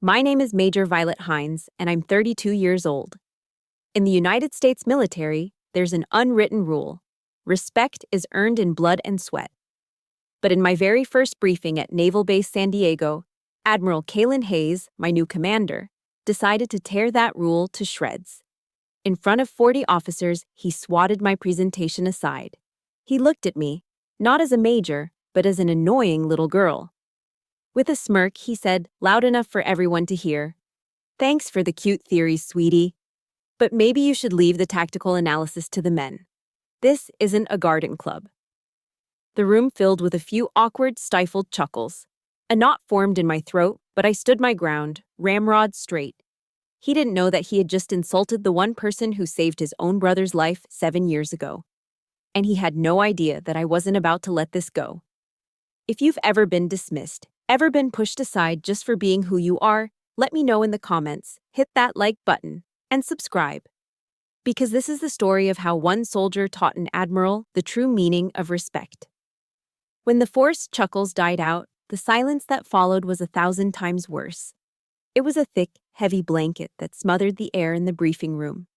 My name is Major Violet Hines, and I'm 32 years old. In the United States military, there's an unwritten rule. Respect is earned in blood and sweat. But in my very first briefing at Naval Base San Diego, Admiral Kalen Hayes, my new commander, decided to tear that rule to shreds. In front of 40 officers, he swatted my presentation aside. He looked at me, not as a major, but as an annoying little girl. With a smirk, he said, loud enough for everyone to hear, "Thanks for the cute theories, sweetie. But maybe you should leave the tactical analysis to the men. This isn't a garden club." The room filled with a few awkward, stifled chuckles. A knot formed in my throat, but I stood my ground, ramrod straight. He didn't know that he had just insulted the one person who saved his own brother's life 7 years ago. And he had no idea that I wasn't about to let this go. If you've ever been dismissed, ever been pushed aside just for being who you are, let me know in the comments, hit that like button, and subscribe. Because this is the story of how one soldier taught an admiral the true meaning of respect. When the forced chuckles died out, the silence that followed was 1,000 times worse. It was a thick, heavy blanket that smothered the air in the briefing room.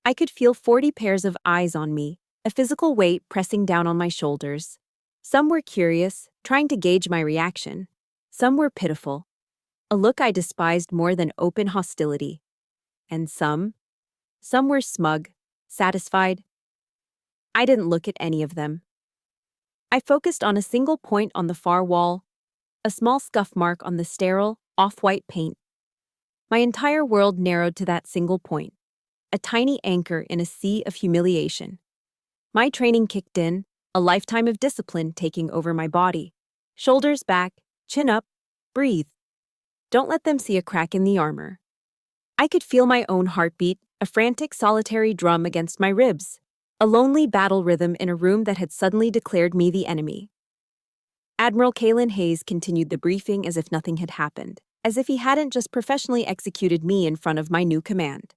I could feel 40 pairs of eyes on me, a physical weight pressing down on my shoulders. Some were curious, trying to gauge my reaction. Some were pitiful, a look I despised more than open hostility. And some were smug, satisfied. I didn't look at any of them. I focused on a single point on the far wall, a small scuff mark on the sterile, off-white paint. My entire world narrowed to that single point, a tiny anchor in a sea of humiliation. My training kicked in, a lifetime of discipline taking over my body. Shoulders back, chin up, breathe. Don't let them see a crack in the armor. I could feel my own heartbeat, a frantic solitary drum against my ribs, a lonely battle rhythm in a room that had suddenly declared me the enemy. Admiral Kalen Hayes continued the briefing as if nothing had happened, as if he hadn't just professionally executed me in front of my new command.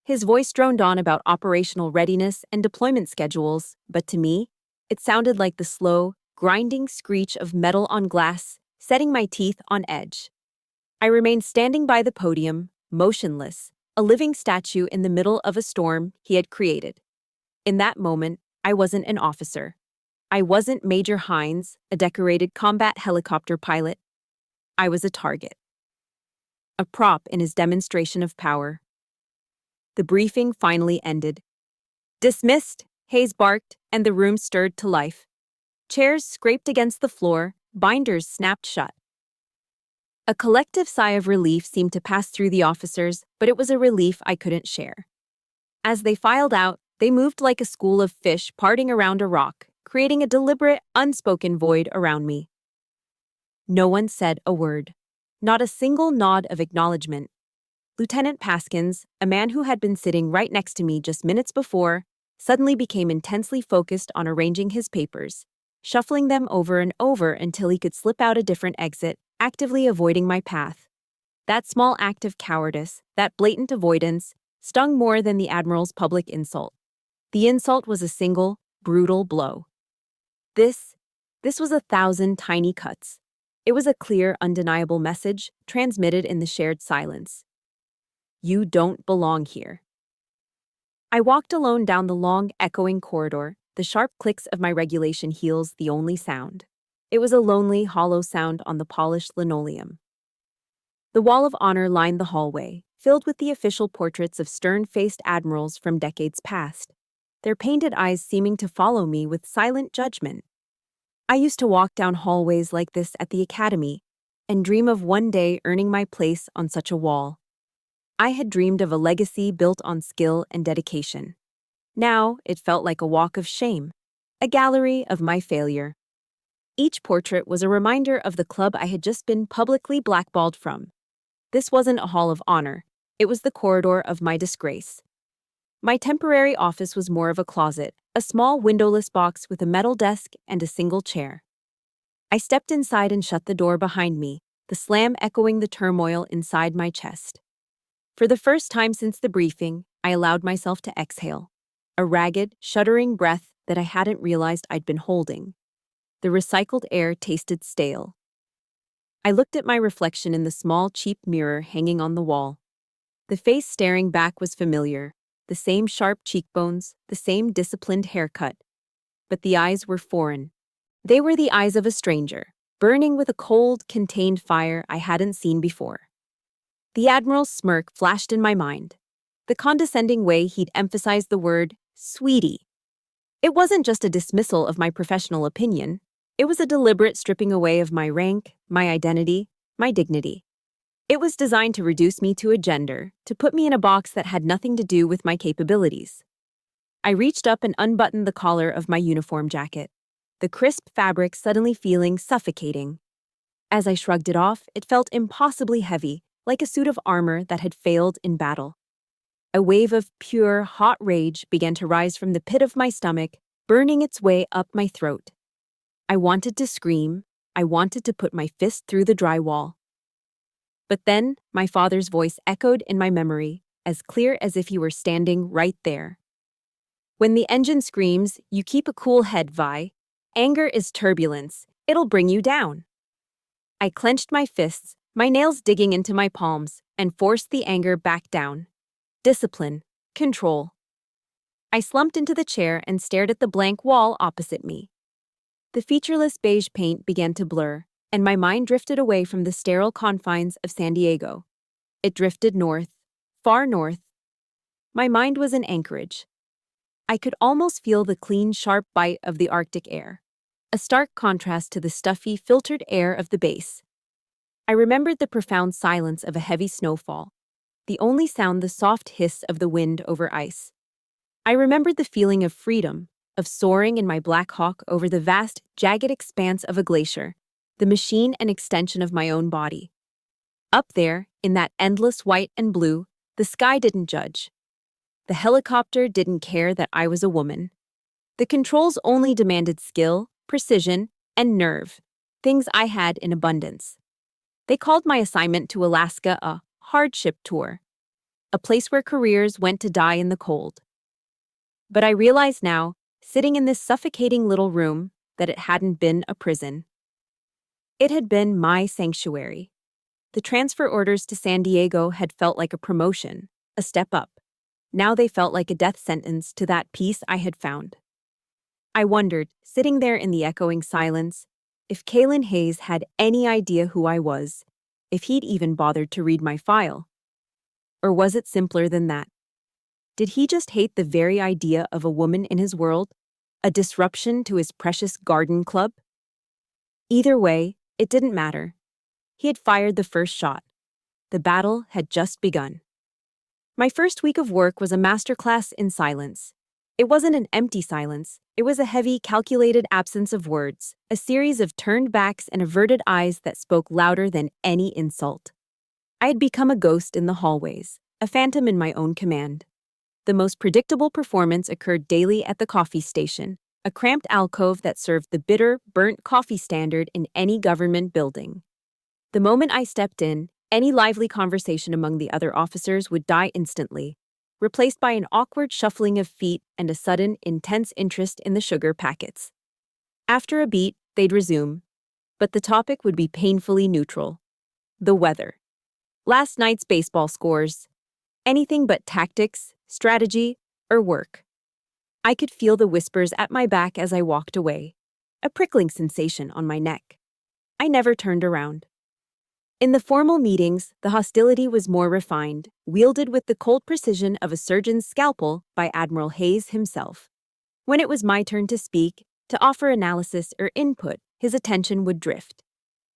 His voice droned on about operational readiness and deployment schedules, but to me, it sounded like the slow, grinding screech of metal on glass, setting my teeth on edge. I remained standing by the podium, motionless, a living statue in the middle of a storm he had created. In that moment, I wasn't an officer. I wasn't Major Hines, a decorated combat helicopter pilot. I was a target. A prop in his demonstration of power. The briefing finally ended. "Dismissed," Hayes barked, and the room stirred to life. Chairs scraped against the floor, binders snapped shut. A collective sigh of relief seemed to pass through the officers, but it was a relief I couldn't share. As they filed out, they moved like a school of fish parting around a rock, creating a deliberate, unspoken void around me. No one said a word. Not a single nod of acknowledgement. Lieutenant Paskins, a man who had been sitting right next to me just minutes before, suddenly became intensely focused on arranging his papers, shuffling them over and over until he could slip out a different exit, actively avoiding my path. That small act of cowardice, that blatant avoidance, stung more than the Admiral's public insult. The insult was a single, brutal blow. This was 1,000 tiny cuts. It was a clear, undeniable message, transmitted in the shared silence. You don't belong here. I walked alone down the long, echoing corridor, the sharp clicks of my regulation heels the only sound. It was a lonely, hollow sound on the polished linoleum. The wall of honor lined the hallway, filled with the official portraits of stern-faced admirals from decades past, their painted eyes seeming to follow me with silent judgment. I used to walk down hallways like this at the academy and dream of one day earning my place on such a wall. I had dreamed of a legacy built on skill and dedication. Now it felt like a walk of shame, a gallery of my failure. Each portrait was a reminder of the club I had just been publicly blackballed from. This wasn't a hall of honor, it was the corridor of my disgrace. My temporary office was more of a closet, a small windowless box with a metal desk and a single chair. I stepped inside and shut the door behind me, the slam echoing the turmoil inside my chest. For the first time since the briefing, I allowed myself to exhale, a ragged, shuddering breath that I hadn't realized I'd been holding. The recycled air tasted stale. I looked at my reflection in the small, cheap mirror hanging on the wall. The face staring back was familiar, the same sharp cheekbones, the same disciplined haircut. But the eyes were foreign. They were the eyes of a stranger, burning with a cold, contained fire I hadn't seen before. The Admiral's smirk flashed in my mind, the condescending way he'd emphasized the word, sweetie. It wasn't just a dismissal of my professional opinion, it was a deliberate stripping away of my rank, my identity, my dignity. It was designed to reduce me to a gender, to put me in a box that had nothing to do with my capabilities. I reached up and unbuttoned the collar of my uniform jacket, the crisp fabric suddenly feeling suffocating. As I shrugged it off, it felt impossibly heavy, like a suit of armor that had failed in battle. A wave of pure, hot rage began to rise from the pit of my stomach, burning its way up my throat. I wanted to scream. I wanted to put my fist through the drywall. But then, my father's voice echoed in my memory, as clear as if he were standing right there. When the engine screams, you keep a cool head, Vi. Anger is turbulence. It'll bring you down. I clenched my fists, my nails digging into my palms, and forced the anger back down. Discipline. Control. I slumped into the chair and stared at the blank wall opposite me. The featureless beige paint began to blur, and my mind drifted away from the sterile confines of San Diego. It drifted north, far north. My mind was in Anchorage. I could almost feel the clean, sharp bite of the Arctic air, a stark contrast to the stuffy, filtered air of the base. I remembered the profound silence of a heavy snowfall, the only sound the soft hiss of the wind over ice. I remembered the feeling of freedom, of soaring in my Black Hawk over the vast, jagged expanse of a glacier, the machine and extension of my own body. Up there, in that endless white and blue, the sky didn't judge. The helicopter didn't care that I was a woman. The controls only demanded skill, precision, and nerve, things I had in abundance. They called my assignment to Alaska a hardship tour, a place where careers went to die in the cold. But I realize now, sitting in this suffocating little room, that it hadn't been a prison. It had been my sanctuary. The transfer orders to San Diego had felt like a promotion, a step up. Now they felt like a death sentence to that peace I had found. I wondered, sitting there in the echoing silence, if Kalen Hayes had any idea who I was, if he'd even bothered to read my file. Or was it simpler than that? Did he just hate the very idea of a woman in his world, a disruption to his precious garden club? Either way, it didn't matter. He had fired the first shot. The battle had just begun. My first week of work was a masterclass in silence. It wasn't an empty silence. It was a heavy, calculated absence of words, a series of turned backs and averted eyes that spoke louder than any insult. I had become a ghost in the hallways, a phantom in my own command. The most predictable performance occurred daily at the coffee station, a cramped alcove that served the bitter, burnt coffee standard in any government building. The moment I stepped in, any lively conversation among the other officers would die instantly, replaced by an awkward shuffling of feet and a sudden, intense interest in the sugar packets. After a beat, they'd resume, but the topic would be painfully neutral. The weather. Last night's baseball scores. Anything but tactics, strategy, or work. I could feel the whispers at my back as I walked away, a prickling sensation on my neck. I never turned around. In the formal meetings, the hostility was more refined, wielded with the cold precision of a surgeon's scalpel by Admiral Hayes himself. When it was my turn to speak, to offer analysis or input, his attention would drift.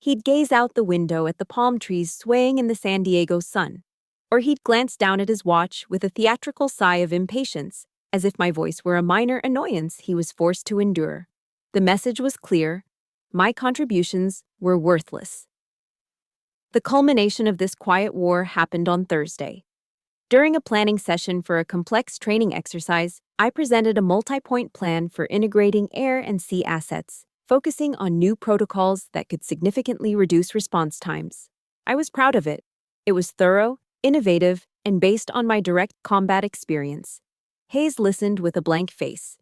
He'd gaze out the window at the palm trees swaying in the San Diego sun, or he'd glance down at his watch with a theatrical sigh of impatience, as if my voice were a minor annoyance he was forced to endure. The message was clear. My contributions were worthless. The culmination of this quiet war happened on Thursday. During a planning session for a complex training exercise, I presented a multi-point plan for integrating air and sea assets, focusing on new protocols that could significantly reduce response times. I was proud of it. It was thorough, innovative, and based on my direct combat experience. Hayes listened with a blank face.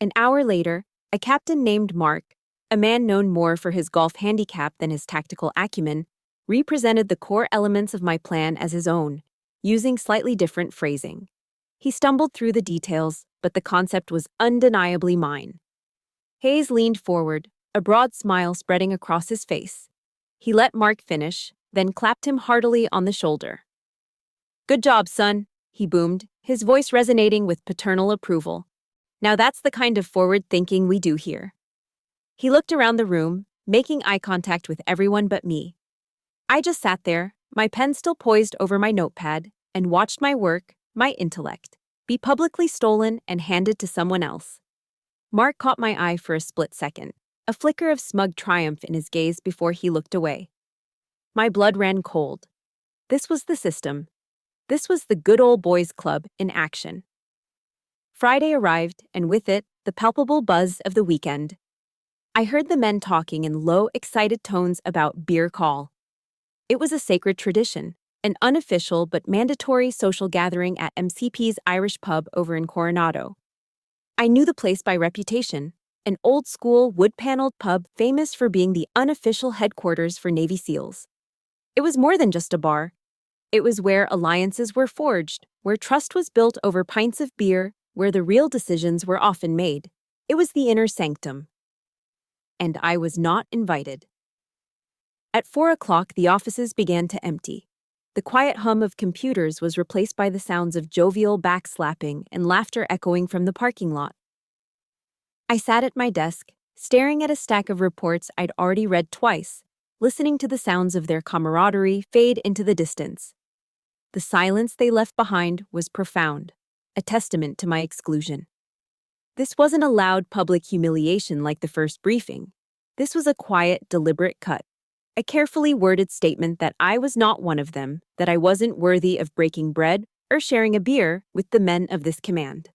An hour later, a captain named Mark, a man known more for his golf handicap than his tactical acumen, represented the core elements of my plan as his own, using slightly different phrasing. He stumbled through the details, but the concept was undeniably mine. Hayes leaned forward, a broad smile spreading across his face. He let Mark finish, then clapped him heartily on the shoulder. "Good job, son," he boomed, his voice resonating with paternal approval. "Now that's the kind of forward thinking we do here." He looked around the room, making eye contact with everyone but me. I just sat there, my pen still poised over my notepad, and watched my work, my intellect, be publicly stolen and handed to someone else. Mark caught my eye for a split second, a flicker of smug triumph in his gaze before he looked away. My blood ran cold. This was the system. This was the good old boys club in action. Friday arrived, and with it, the palpable buzz of the weekend. I heard the men talking in low, excited tones about beer call. It was a sacred tradition, an unofficial but mandatory social gathering at MCP's Irish pub over in Coronado. I knew the place by reputation, an old-school, wood-paneled pub famous for being the unofficial headquarters for Navy SEALs. It was more than just a bar. It was where alliances were forged, where trust was built over pints of beer, where the real decisions were often made. It was the inner sanctum. And I was not invited. At 4 o'clock, the offices began to empty. The quiet hum of computers was replaced by the sounds of jovial backslapping and laughter echoing from the parking lot. I sat at my desk, staring at a stack of reports I'd already read twice, listening to the sounds of their camaraderie fade into the distance. The silence they left behind was profound, a testament to my exclusion. This wasn't a loud public humiliation like the first briefing. This was a quiet, deliberate cut. A carefully worded statement that I was not one of them, that I wasn't worthy of breaking bread or sharing a beer with the men of this command.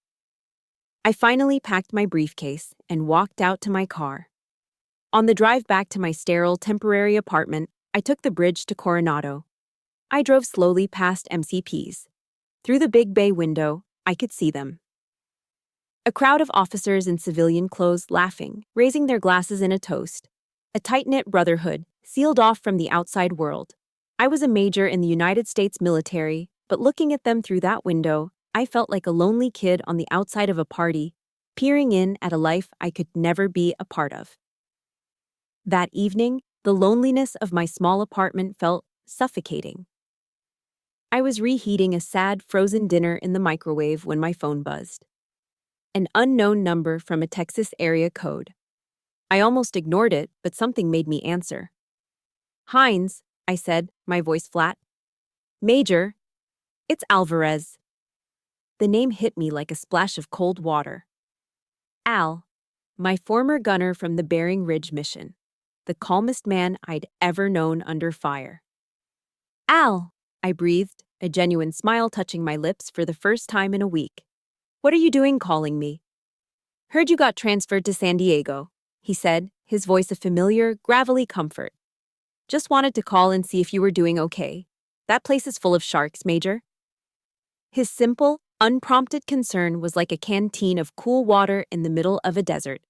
I finally packed my briefcase and walked out to my car. On the drive back to my sterile temporary apartment, I took the bridge to Coronado. I drove slowly past MCPs. Through the big bay window, I could see them. A crowd of officers in civilian clothes laughing, raising their glasses in a toast. A tight-knit brotherhood, sealed off from the outside world. I was a major in the United States military, but looking at them through that window, I felt like a lonely kid on the outside of a party, peering in at a life I could never be a part of. That evening, the loneliness of my small apartment felt suffocating. I was reheating a sad, frozen dinner in the microwave when my phone buzzed. An unknown number from a Texas area code. I almost ignored it, but something made me answer. "Hines," I said, my voice flat. "Major, it's Alvarez." The name hit me like a splash of cold water. Al, my former gunner from the Bering Ridge mission. The calmest man I'd ever known under fire. "Al," I breathed, a genuine smile touching my lips for the first time in a week. "What are you doing calling me?" "Heard you got transferred to San Diego," he said, his voice a familiar, gravelly comfort. "Just wanted to call and see if you were doing okay. That place is full of sharks, Major." His simple, unprompted concern was like a canteen of cool water in the middle of a desert.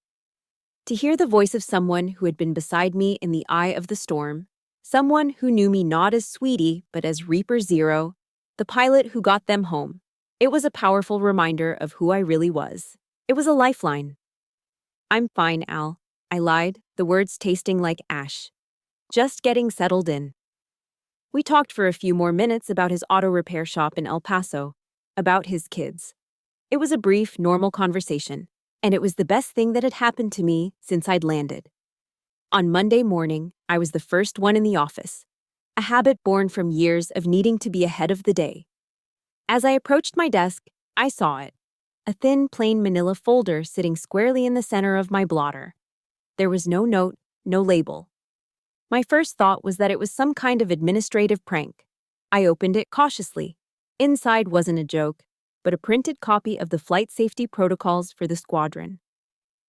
To hear the voice of someone who had been beside me in the eye of the storm, someone who knew me not as Sweetie but as Reaper Zero, the pilot who got them home, it was a powerful reminder of who I really was. It was a lifeline. "I'm fine, Al," I lied, the words tasting like ash. "Just getting settled in." We talked for a few more minutes about his auto repair shop in El Paso, about his kids. It was a brief, normal conversation, and it was the best thing that had happened to me since I'd landed. On Monday morning, I was the first one in the office, a habit born from years of needing to be ahead of the day. As I approached my desk, I saw it, a thin, plain manila folder sitting squarely in the center of my blotter. There was no note, no label. My first thought was that it was some kind of administrative prank. I opened it cautiously. Inside wasn't a joke, but a printed copy of the flight safety protocols for the squadron.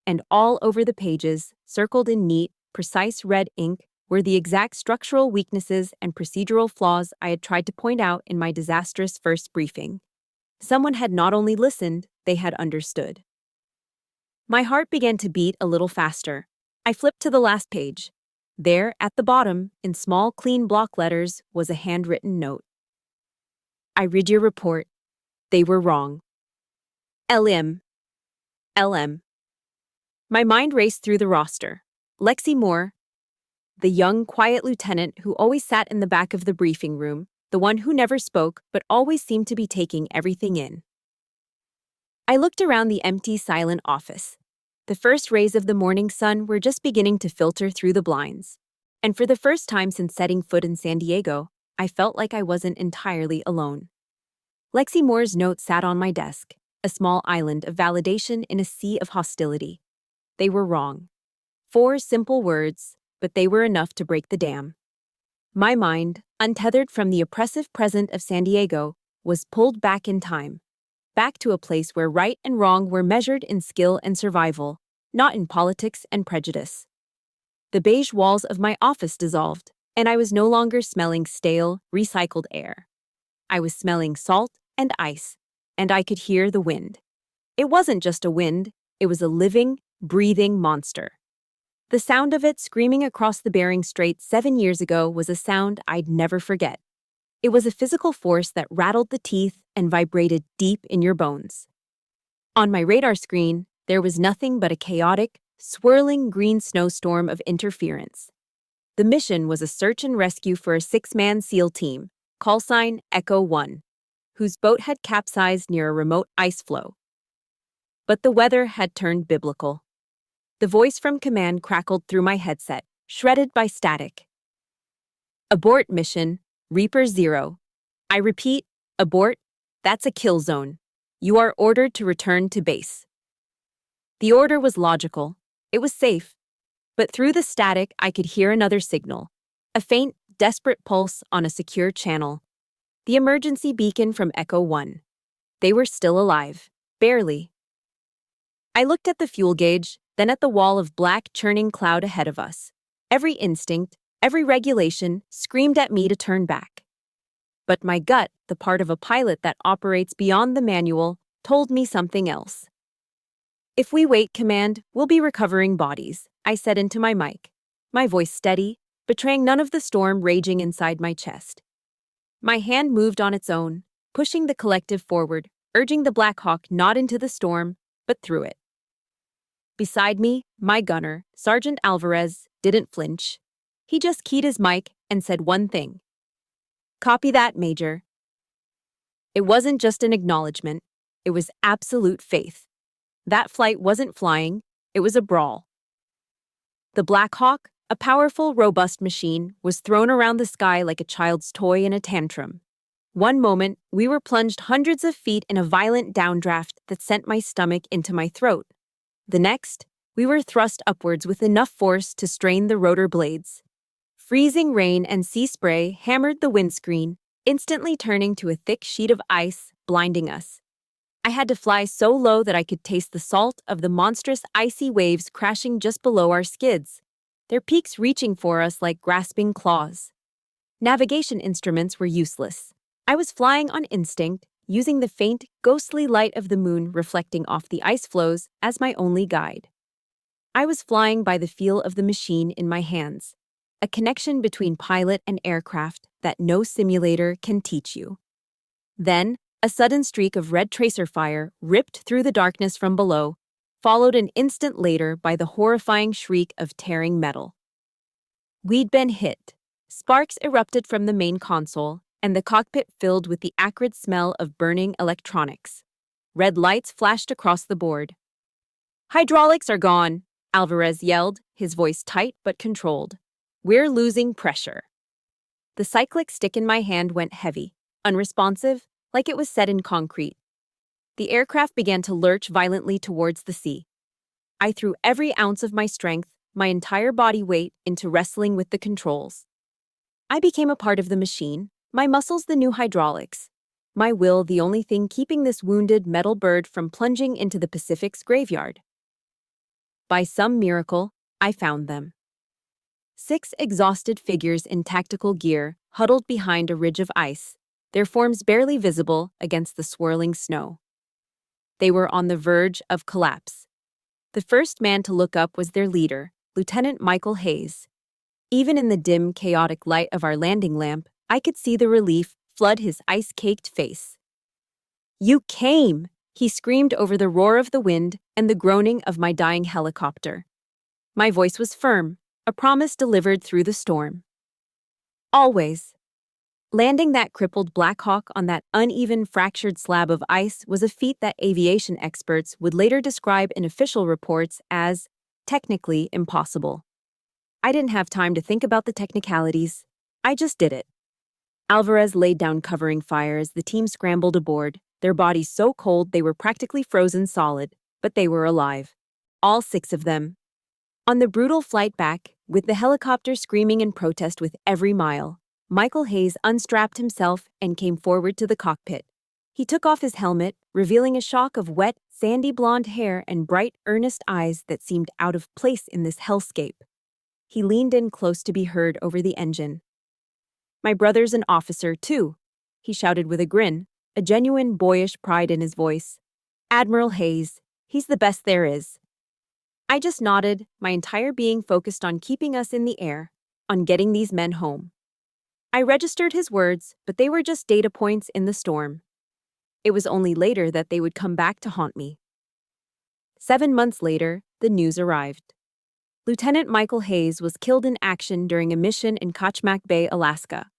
And all over the pages, circled in neat, precise red ink, were the exact structural weaknesses and procedural flaws I had tried to point out in my disastrous first briefing. Someone had not only listened, they had understood. My heart began to beat a little faster. I flipped to the last page. There, at the bottom, in small, clean block letters, was a handwritten note. I read your report. They were wrong. LM. LM. My mind raced through the roster. Lexi Moore, the young, quiet lieutenant who always sat in the back of the briefing room, the one who never spoke but always seemed to be taking everything in. I looked around the empty, silent office. The first rays of the morning sun were just beginning to filter through the blinds. And for the first time since setting foot in San Diego, I felt like I wasn't entirely alone. Lexi Moore's note sat on my desk, a small island of validation in a sea of hostility. They were wrong. 4 simple words, but they were enough to break the dam. My mind, untethered from the oppressive present of San Diego, was pulled back in time. Back to a place where right and wrong were measured in skill and survival, not in politics and prejudice. The beige walls of my office dissolved, and I was no longer smelling stale, recycled air. I was smelling salt and ice, and I could hear the wind. It wasn't just a wind, it was a living, breathing monster. The sound of it screaming across the Bering Strait 7 years ago was a sound I'd never forget. It was a physical force that rattled the teeth and vibrated deep in your bones. On my radar screen, there was nothing but a chaotic, swirling green snowstorm of interference. The mission was a search and rescue for a 6-man SEAL team, callsign Echo 1, whose boat had capsized near a remote ice floe. But the weather had turned biblical. The voice from command crackled through my headset, shredded by static. Abort mission, Reaper 0. I repeat, abort, that's a kill zone. You are ordered to return to base. The order was logical. It was safe. But through the static, I could hear another signal. A faint, desperate pulse on a secure channel. The emergency beacon from Echo 1. They were still alive. Barely. I looked at the fuel gauge, then at the wall of black, churning cloud ahead of us. Every instinct, every regulation, screamed at me to turn back. But my gut, the part of a pilot that operates beyond the manual, told me something else. If we wait, Command, we'll be recovering bodies, I said into my mic, my voice steady, betraying none of the storm raging inside my chest. My hand moved on its own, pushing the collective forward, urging the Black Hawk not into the storm, but through it. Beside me, my gunner, Sergeant Alvarez, didn't flinch. He just keyed his mic and said one thing. Copy that, Major. It wasn't just an acknowledgement. It was absolute faith. That flight wasn't flying. It was a brawl. The Black Hawk, a powerful, robust machine, was thrown around the sky like a child's toy in a tantrum. One moment, we were plunged hundreds of feet in a violent downdraft that sent my stomach into my throat. The next, we were thrust upwards with enough force to strain the rotor blades. Freezing rain and sea spray hammered the windscreen, instantly turning to a thick sheet of ice, blinding us. I had to fly so low that I could taste the salt of the monstrous icy waves crashing just below our skids, their peaks reaching for us like grasping claws. Navigation instruments were useless. I was flying on instinct, using the faint, ghostly light of the moon reflecting off the ice floes as my only guide. I was flying by the feel of the machine in my hands, a connection between pilot and aircraft that no simulator can teach you. Then, a sudden streak of red tracer fire ripped through the darkness from below, followed an instant later by the horrifying shriek of tearing metal. We'd been hit. Sparks erupted from the main console, and the cockpit filled with the acrid smell of burning electronics. Red lights flashed across the board. Hydraulics are gone, Alvarez yelled, his voice tight but controlled. We're losing pressure. The cyclic stick in my hand went heavy, unresponsive, like it was set in concrete. The aircraft began to lurch violently towards the sea. I threw every ounce of my strength, my entire body weight, into wrestling with the controls. I became a part of the machine, my muscles the new hydraulics, my will the only thing keeping this wounded metal bird from plunging into the Pacific's graveyard. By some miracle, I found them. 6 exhausted figures in tactical gear huddled behind a ridge of ice, their forms barely visible against the swirling snow. They were on the verge of collapse. The first man to look up was their leader, Lieutenant Michael Hayes. Even in the dim, chaotic light of our landing lamp, I could see the relief flood his ice-caked face. "You came!" he screamed over the roar of the wind and the groaning of my dying helicopter. My voice was firm, a promise delivered through the storm. Always. Landing that crippled Black Hawk on that uneven, fractured slab of ice was a feat that aviation experts would later describe in official reports as technically impossible. I didn't have time to think about the technicalities. I just did it. Alvarez laid down covering fire as the team scrambled aboard, their bodies so cold they were practically frozen solid, but they were alive. All 6 of them. On the brutal flight back, with the helicopter screaming in protest with every mile, Michael Hayes unstrapped himself and came forward to the cockpit. He took off his helmet, revealing a shock of wet, sandy blonde hair and bright, earnest eyes that seemed out of place in this hellscape. He leaned in close to be heard over the engine. "My brother's an officer, too," he shouted with a grin, a genuine boyish pride in his voice. "Admiral Hayes, he's the best there is." I just nodded, my entire being focused on keeping us in the air, on getting these men home. I registered his words, but they were just data points in the storm. It was only later that they would come back to haunt me. 7 months later, the news arrived. Lieutenant Michael Hayes was killed in action during a mission in Kachmak Bay, Alaska.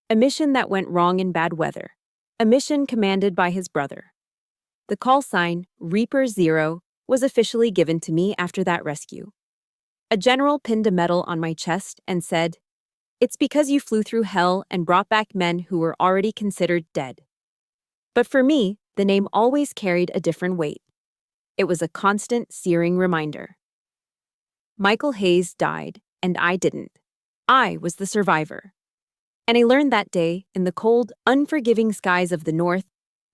A mission that went wrong in bad weather. A mission commanded by his brother. The call sign, Reaper 0, was officially given to me after that rescue. A general pinned a medal on my chest and said, "It's because you flew through hell and brought back men who were already considered dead." But for me, the name always carried a different weight. It was a constant, searing reminder. Michael Hayes died, and I didn't. I was the survivor. And I learned that day, in the cold, unforgiving skies of the North,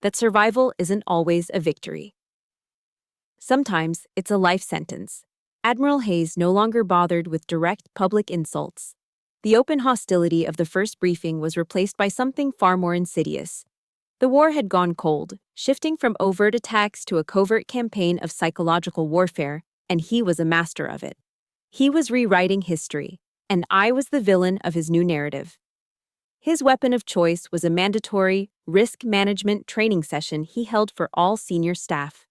that survival isn't always a victory. Sometimes it's a life sentence. Admiral Hayes no longer bothered with direct public insults. The open hostility of the first briefing was replaced by something far more insidious. The war had gone cold, shifting from overt attacks to a covert campaign of psychological warfare, and he was a master of it. He was rewriting history, and I was the villain of his new narrative. His weapon of choice was a mandatory risk management training session he held for all senior staff.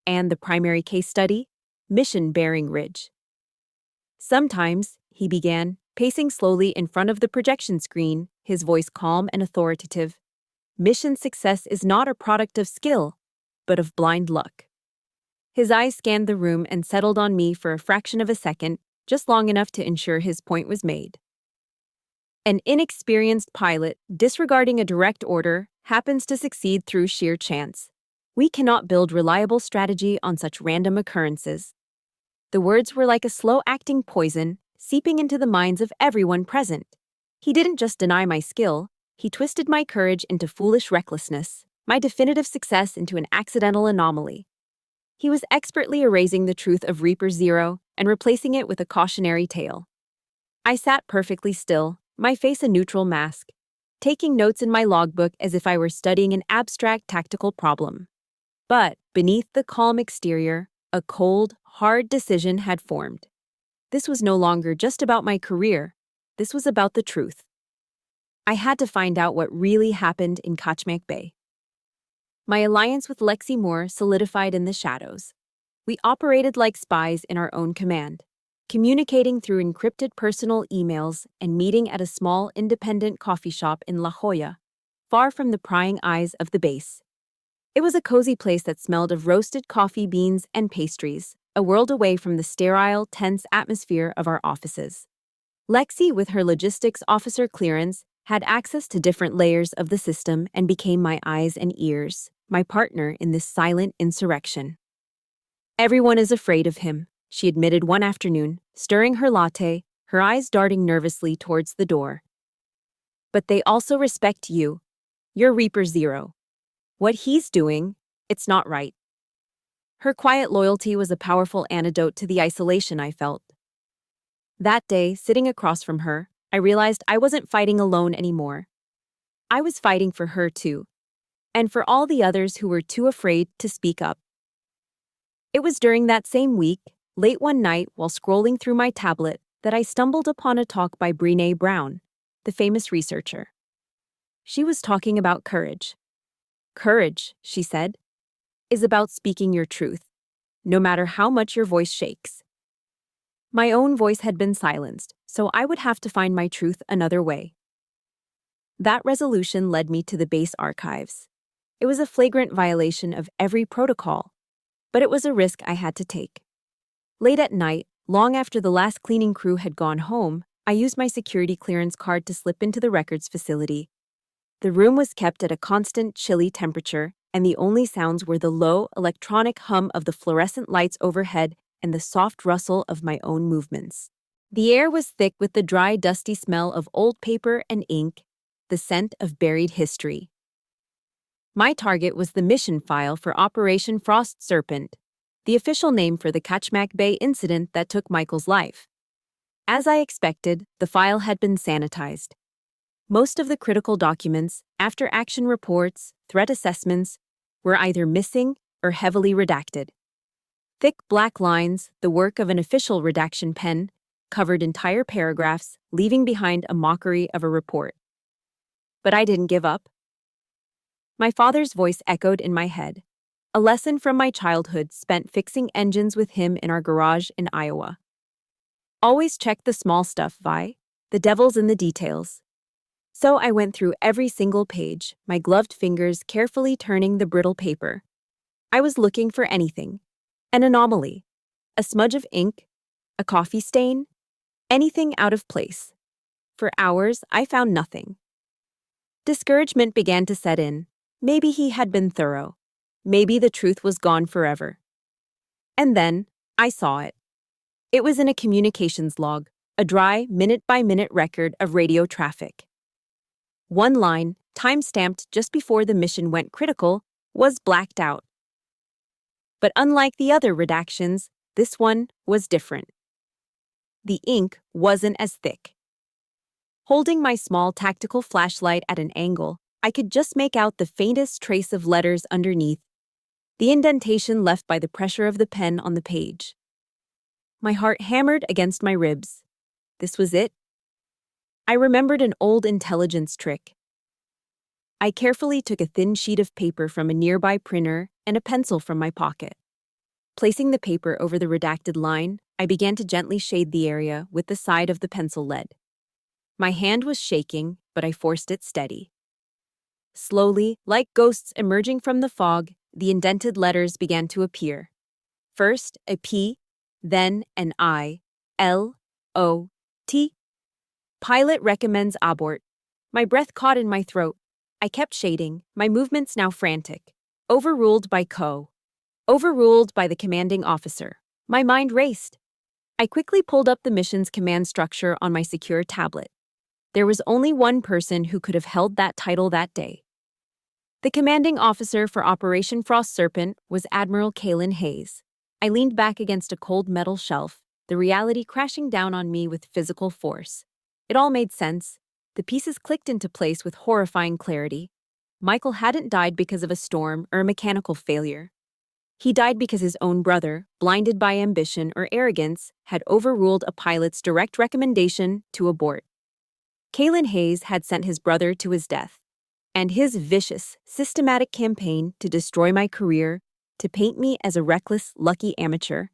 And the primary case study? Mission Bearing Ridge. "Sometimes," he began, pacing slowly in front of the projection screen, his voice calm and authoritative, "mission success is not a product of skill, but of blind luck." His eyes scanned the room and settled on me for a fraction of a second, just long enough to ensure his point was made. An inexperienced pilot, disregarding a direct order, happens to succeed through sheer chance. We cannot build reliable strategy on such random occurrences. The words were like a slow-acting poison, seeping into the minds of everyone present. He didn't just deny my skill, he twisted my courage into foolish recklessness, my definitive success into an accidental anomaly. He was expertly erasing the truth of Reaper 0 and replacing it with a cautionary tale. I sat perfectly still, my face a neutral mask, taking notes in my logbook as if I were studying an abstract tactical problem. But beneath the calm exterior, a cold, hard decision had formed. This was no longer just about my career. This was about the truth. I had to find out what really happened in Kachmak Bay. My alliance with Lexi Moore solidified in the shadows. We operated like spies in our own command, communicating through encrypted personal emails and meeting at a small independent coffee shop in La Jolla, far from the prying eyes of the base. It was a cozy place that smelled of roasted coffee beans and pastries, a world away from the sterile, tense atmosphere of our offices. Lexi, with her logistics officer clearance, had access to different layers of the system and became my eyes and ears, my partner in this silent insurrection. "Everyone is afraid of him," she admitted one afternoon, stirring her latte, her eyes darting nervously towards the door. "But they also respect you. You're Reaper 0. What he's doing, it's not right." Her quiet loyalty was a powerful antidote to the isolation I felt. That day, sitting across from her, I realized I wasn't fighting alone anymore. I was fighting for her too, and for all the others who were too afraid to speak up. It was during that same week, late one night while scrolling through my tablet, that I stumbled upon a talk by Brené Brown, the famous researcher. She was talking about courage. Courage, she said, is about speaking your truth, no matter how much your voice shakes. My own voice had been silenced, so I would have to find my truth another way. That resolution led me to the base archives. It was a flagrant violation of every protocol, but it was a risk I had to take. Late at night, long after the last cleaning crew had gone home, I used my security clearance card to slip into the records facility. The room was kept at a constant, chilly temperature, and the only sounds were the low, electronic hum of the fluorescent lights overhead and the soft rustle of my own movements. The air was thick with the dry, dusty smell of old paper and ink, the scent of buried history. My target was the mission file for Operation Frost Serpent, the official name for the Kachmak Bay incident that took Michael's life. As I expected, the file had been sanitized. Most of the critical documents, after-action reports, threat assessments, were either missing or heavily redacted. Thick black lines, the work of an official redaction pen, covered entire paragraphs, leaving behind a mockery of a report. But I didn't give up. My father's voice echoed in my head, a lesson from my childhood spent fixing engines with him in our garage in Iowa. Always check the small stuff, Vi. The devil's in the details. So I went through every single page, my gloved fingers carefully turning the brittle paper. I was looking for anything. An anomaly. A smudge of ink. A coffee stain. Anything out of place. For hours, I found nothing. Discouragement began to set in. Maybe he had been thorough. Maybe the truth was gone forever. And then, I saw it. It was in a communications log, a dry, minute-by-minute record of radio traffic. One line, time-stamped just before the mission went critical, was blacked out. But unlike the other redactions, this one was different. The ink wasn't as thick. Holding my small tactical flashlight at an angle, I could just make out the faintest trace of letters underneath, the indentation left by the pressure of the pen on the page. My heart hammered against my ribs. This was it. I remembered an old intelligence trick. I carefully took a thin sheet of paper from a nearby printer and a pencil from my pocket. Placing the paper over the redacted line, I began to gently shade the area with the side of the pencil lead. My hand was shaking, but I forced it steady. Slowly, like ghosts emerging from the fog, the indented letters began to appear. First, a P, then an I, L, O, T. Pilot recommends abort. My breath caught in my throat. I kept shading, my movements now frantic. Overruled by Co. Overruled by the commanding officer. My mind raced. I quickly pulled up the mission's command structure on my secure tablet. There was only one person who could have held that title that day. The commanding officer for Operation Frost Serpent was Admiral Kaylin Hayes. I leaned back against a cold metal shelf, the reality crashing down on me with physical force. It all made sense. The pieces clicked into place with horrifying clarity. Michael hadn't died because of a storm or a mechanical failure. He died because his own brother, blinded by ambition or arrogance, had overruled a pilot's direct recommendation to abort. Kaylin Hayes had sent his brother to his death, and his vicious, systematic campaign to destroy my career, to paint me as a reckless, lucky amateur.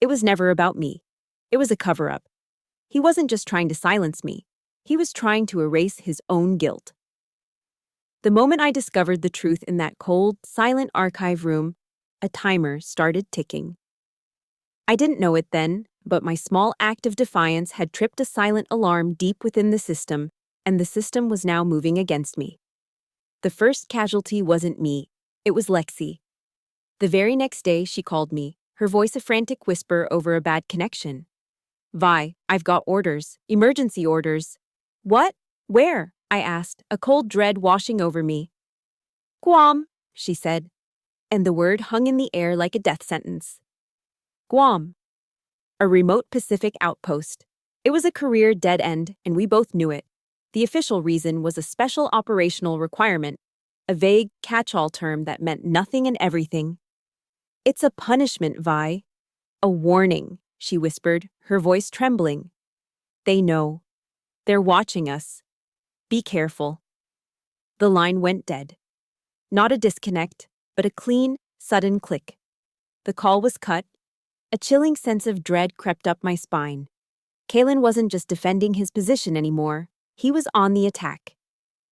It was never about me. It was a cover-up. He wasn't just trying to silence me. He was trying to erase his own guilt. The moment I discovered the truth in that cold, silent archive room, a timer started ticking. I didn't know it then, but my small act of defiance had tripped a silent alarm deep within the system, and the system was now moving against me. The first casualty wasn't me. It was Lexi. The very next day, she called me, her voice a frantic whisper over a bad connection. Vi, I've got orders. Emergency orders. What? Where? I asked, a cold dread washing over me. Guam, she said, and the word hung in the air like a death sentence. Guam. A remote Pacific outpost. It was a career dead end, and we both knew it. The official reason was a special operational requirement, a vague catch-all term that meant nothing and everything. It's a punishment, Vi. A warning, she whispered, her voice trembling. They know. They're watching us. Be careful. The line went dead. Not a disconnect, but a clean, sudden click. The call was cut. A chilling sense of dread crept up my spine. Kalen wasn't just defending his position anymore, he was on the attack.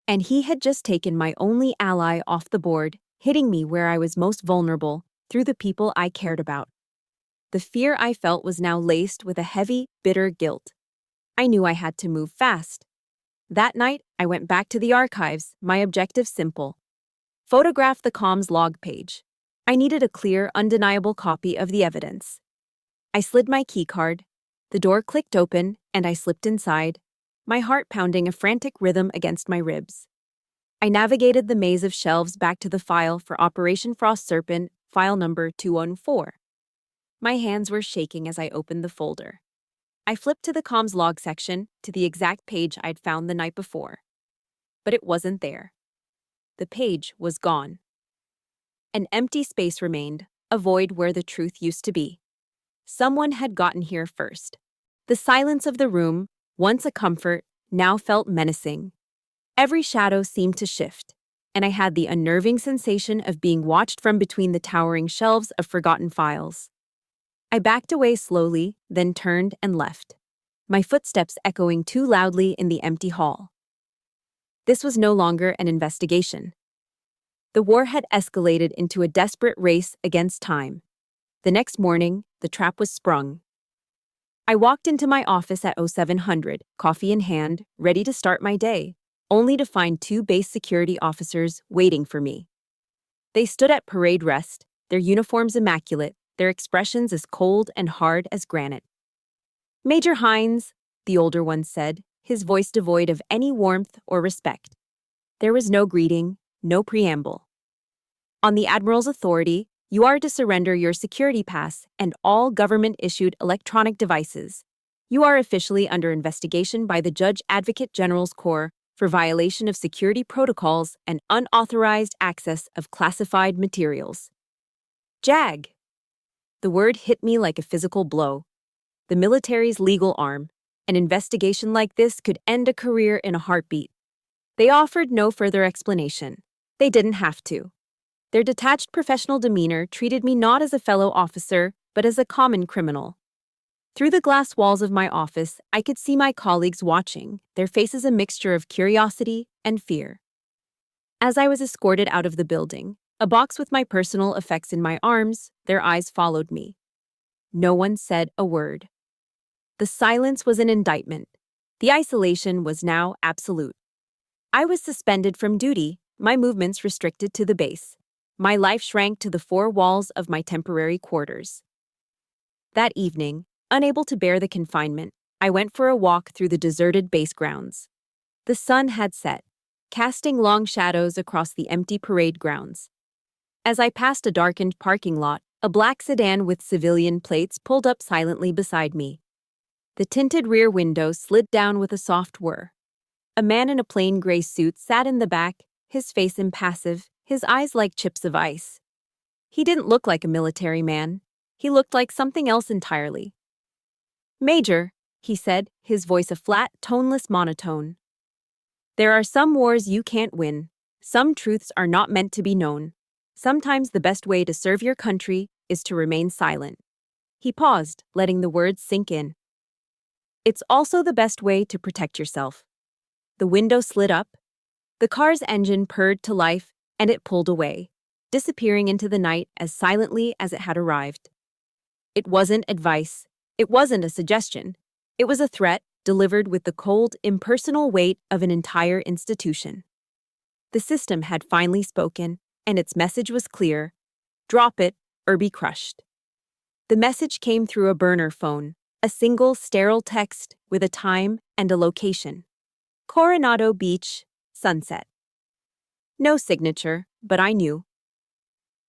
And he had just taken my only ally off the board, hitting me where I was most vulnerable, through the people I cared about. The fear I felt was now laced with a heavy, bitter guilt. I knew I had to move fast. That night, I went back to the archives, my objective simple. Photograph the comms log page. I needed a clear, undeniable copy of the evidence. I slid my keycard. The door clicked open, and I slipped inside, my heart pounding a frantic rhythm against my ribs. I navigated the maze of shelves back to the file for Operation Frost Serpent, file number 214. My hands were shaking as I opened the folder. I flipped to the comms log section, to the exact page I'd found the night before. But it wasn't there. The page was gone. An empty space remained, a void where the truth used to be. Someone had gotten here first. The silence of the room, once a comfort, now felt menacing. Every shadow seemed to shift, and I had the unnerving sensation of being watched from between the towering shelves of forgotten files. I backed away slowly, then turned and left, my footsteps echoing too loudly in the empty hall. This was no longer an investigation. The war had escalated into a desperate race against time. The next morning, the trap was sprung. I walked into my office at 0700, coffee in hand, ready to start my day, only to find two base security officers waiting for me. They stood at parade rest, their uniforms immaculate, their expressions as cold and hard as granite. "Major Hines," the older one said, his voice devoid of any warmth or respect. There was no greeting, no preamble. "On the Admiral's authority, you are to surrender your security pass and all government-issued electronic devices. You are officially under investigation by the Judge Advocate General's Corps for violation of security protocols and unauthorized access of classified materials." JAG. The word hit me like a physical blow. The military's legal arm. An investigation like this could end a career in a heartbeat. They offered no further explanation. They didn't have to. Their detached professional demeanor treated me not as a fellow officer, but as a common criminal. Through the glass walls of my office, I could see my colleagues watching, their faces a mixture of curiosity and fear. As I was escorted out of the building, a box with my personal effects in my arms, their eyes followed me. No one said a word. The silence was an indictment. The isolation was now absolute. I was suspended from duty, my movements restricted to the base. My life shrank to the four walls of my temporary quarters. That evening, unable to bear the confinement, I went for a walk through the deserted base grounds. The sun had set, casting long shadows across the empty parade grounds. As I passed a darkened parking lot, a black sedan with civilian plates pulled up silently beside me. The tinted rear window slid down with a soft whir. A man in a plain gray suit sat in the back, his face impassive, his eyes like chips of ice. He didn't look like a military man. He looked like something else entirely. "Major," he said, his voice a flat, toneless monotone. "There are some wars you can't win. Some truths are not meant to be known. Sometimes the best way to serve your country is to remain silent." He paused, letting the words sink in. "It's also the best way to protect yourself." The window slid up. The car's engine purred to life, and it pulled away, disappearing into the night as silently as it had arrived. It wasn't advice. It wasn't a suggestion. It was a threat delivered with the cold, impersonal weight of an entire institution. The system had finally spoken, and its message was clear: drop it or be crushed. The message came through a burner phone, a single sterile text with a time and a location. Coronado Beach, sunset. No signature, but I knew.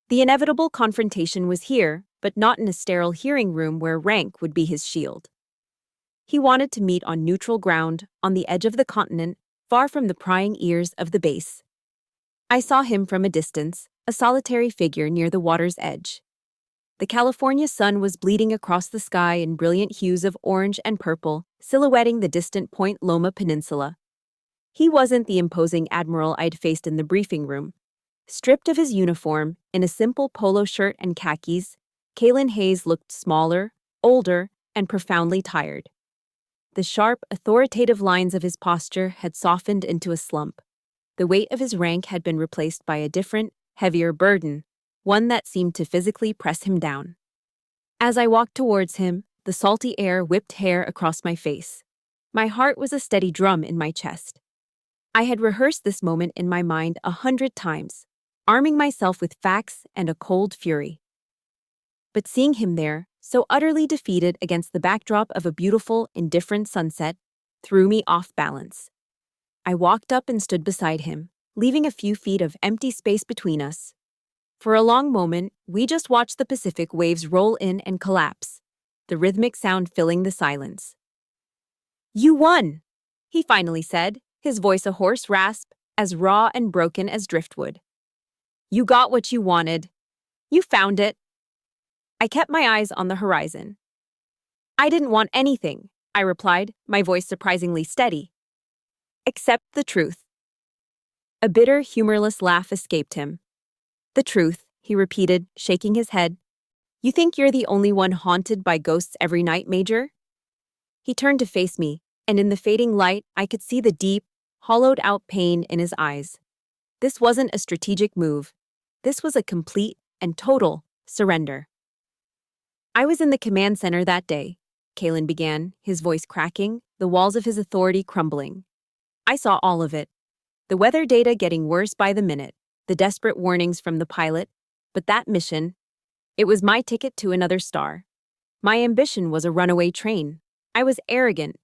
The inevitable confrontation was here, but not in a sterile hearing room where rank would be his shield. He wanted to meet on neutral ground, on the edge of the continent, far from the prying ears of the base. I saw him from a distance, a solitary figure near the water's edge. The California sun was bleeding across the sky in brilliant hues of orange and purple, silhouetting the distant Point Loma Peninsula. He wasn't the imposing admiral I'd faced in the briefing room. Stripped of his uniform, in a simple polo shirt and khakis, Kalen Hayes looked smaller, older, and profoundly tired. The sharp, authoritative lines of his posture had softened into a slump. The weight of his rank had been replaced by a different, heavier burden, one that seemed to physically press him down. As I walked towards him, the salty air whipped hair across my face. My heart was a steady drum in my chest. I had rehearsed this moment in my mind 100 times, arming myself with facts and a cold fury. But seeing him there, so utterly defeated against the backdrop of a beautiful, indifferent sunset, threw me off balance. I walked up and stood beside him, leaving a few feet of empty space between us. For a long moment, we just watched the Pacific waves roll in and collapse, the rhythmic sound filling the silence. "You won!" he finally said, his voice a hoarse rasp, as raw and broken as driftwood. "You got what you wanted. You found it." I kept my eyes on the horizon. "I didn't want anything," I replied, my voice surprisingly steady. "Except the truth." A bitter, humorless laugh escaped him. "The truth," he repeated, shaking his head. "You think you're the only one haunted by ghosts every night, Major?" He turned to face me, and in the fading light, I could see the deep, hollowed-out pain in his eyes. This wasn't a strategic move. This was a complete and total surrender. "I was in the command center that day," Kalen began, his voice cracking, the walls of his authority crumbling. "I saw all of it. The weather data getting worse by the minute, the desperate warnings from the pilot, but that mission, it was my ticket to another star. My ambition was a runaway train. I was arrogant,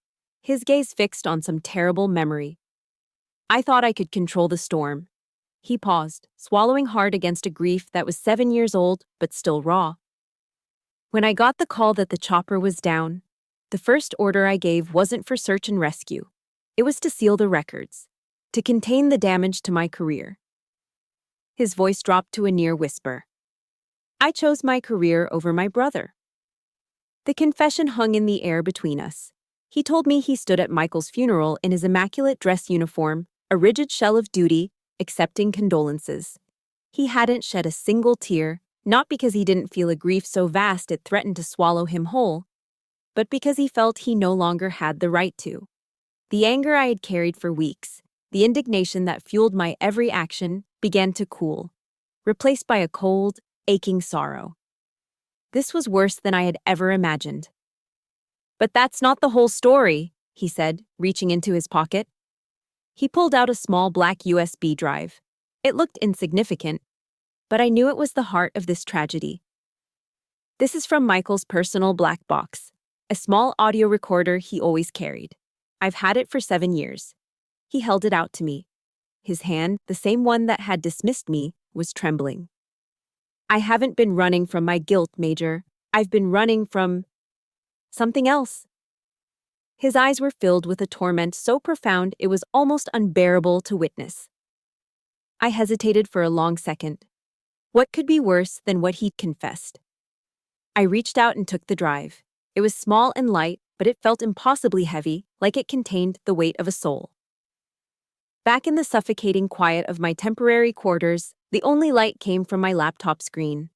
his gaze fixed on some terrible memory. I thought I could control the storm." He paused, swallowing hard against a grief that was 7 years old but still raw. "When I got the call that the chopper was down, the first order I gave wasn't for search and rescue. It was to seal the records, to contain the damage to my career." His voice dropped to a near whisper. "I chose my career over my brother." The confession hung in the air between us. He told me he stood at Michael's funeral in his immaculate dress uniform, a rigid shell of duty, accepting condolences. He hadn't shed a single tear, not because he didn't feel a grief so vast it threatened to swallow him whole, but because he felt he no longer had the right to. The anger I had carried for weeks, the indignation that fueled my every action, began to cool, replaced by a cold, aching sorrow. This was worse than I had ever imagined. "But that's not the whole story," he said, reaching into his pocket. He pulled out a small black USB drive. It looked insignificant, but I knew it was the heart of this tragedy. "This is from Michael's personal black box, a small audio recorder he always carried. I've had it for 7 years." He held it out to me. His hand, the same one that had dismissed me, was trembling. "I haven't been running from my guilt, Major. I've been running from something else." His eyes were filled with a torment so profound it was almost unbearable to witness. I hesitated for a long second. What could be worse than what he'd confessed? I reached out and took the drive. It was small and light, but it felt impossibly heavy, like it contained the weight of a soul. Back in the suffocating quiet of my temporary quarters, the only light came from my laptop screen.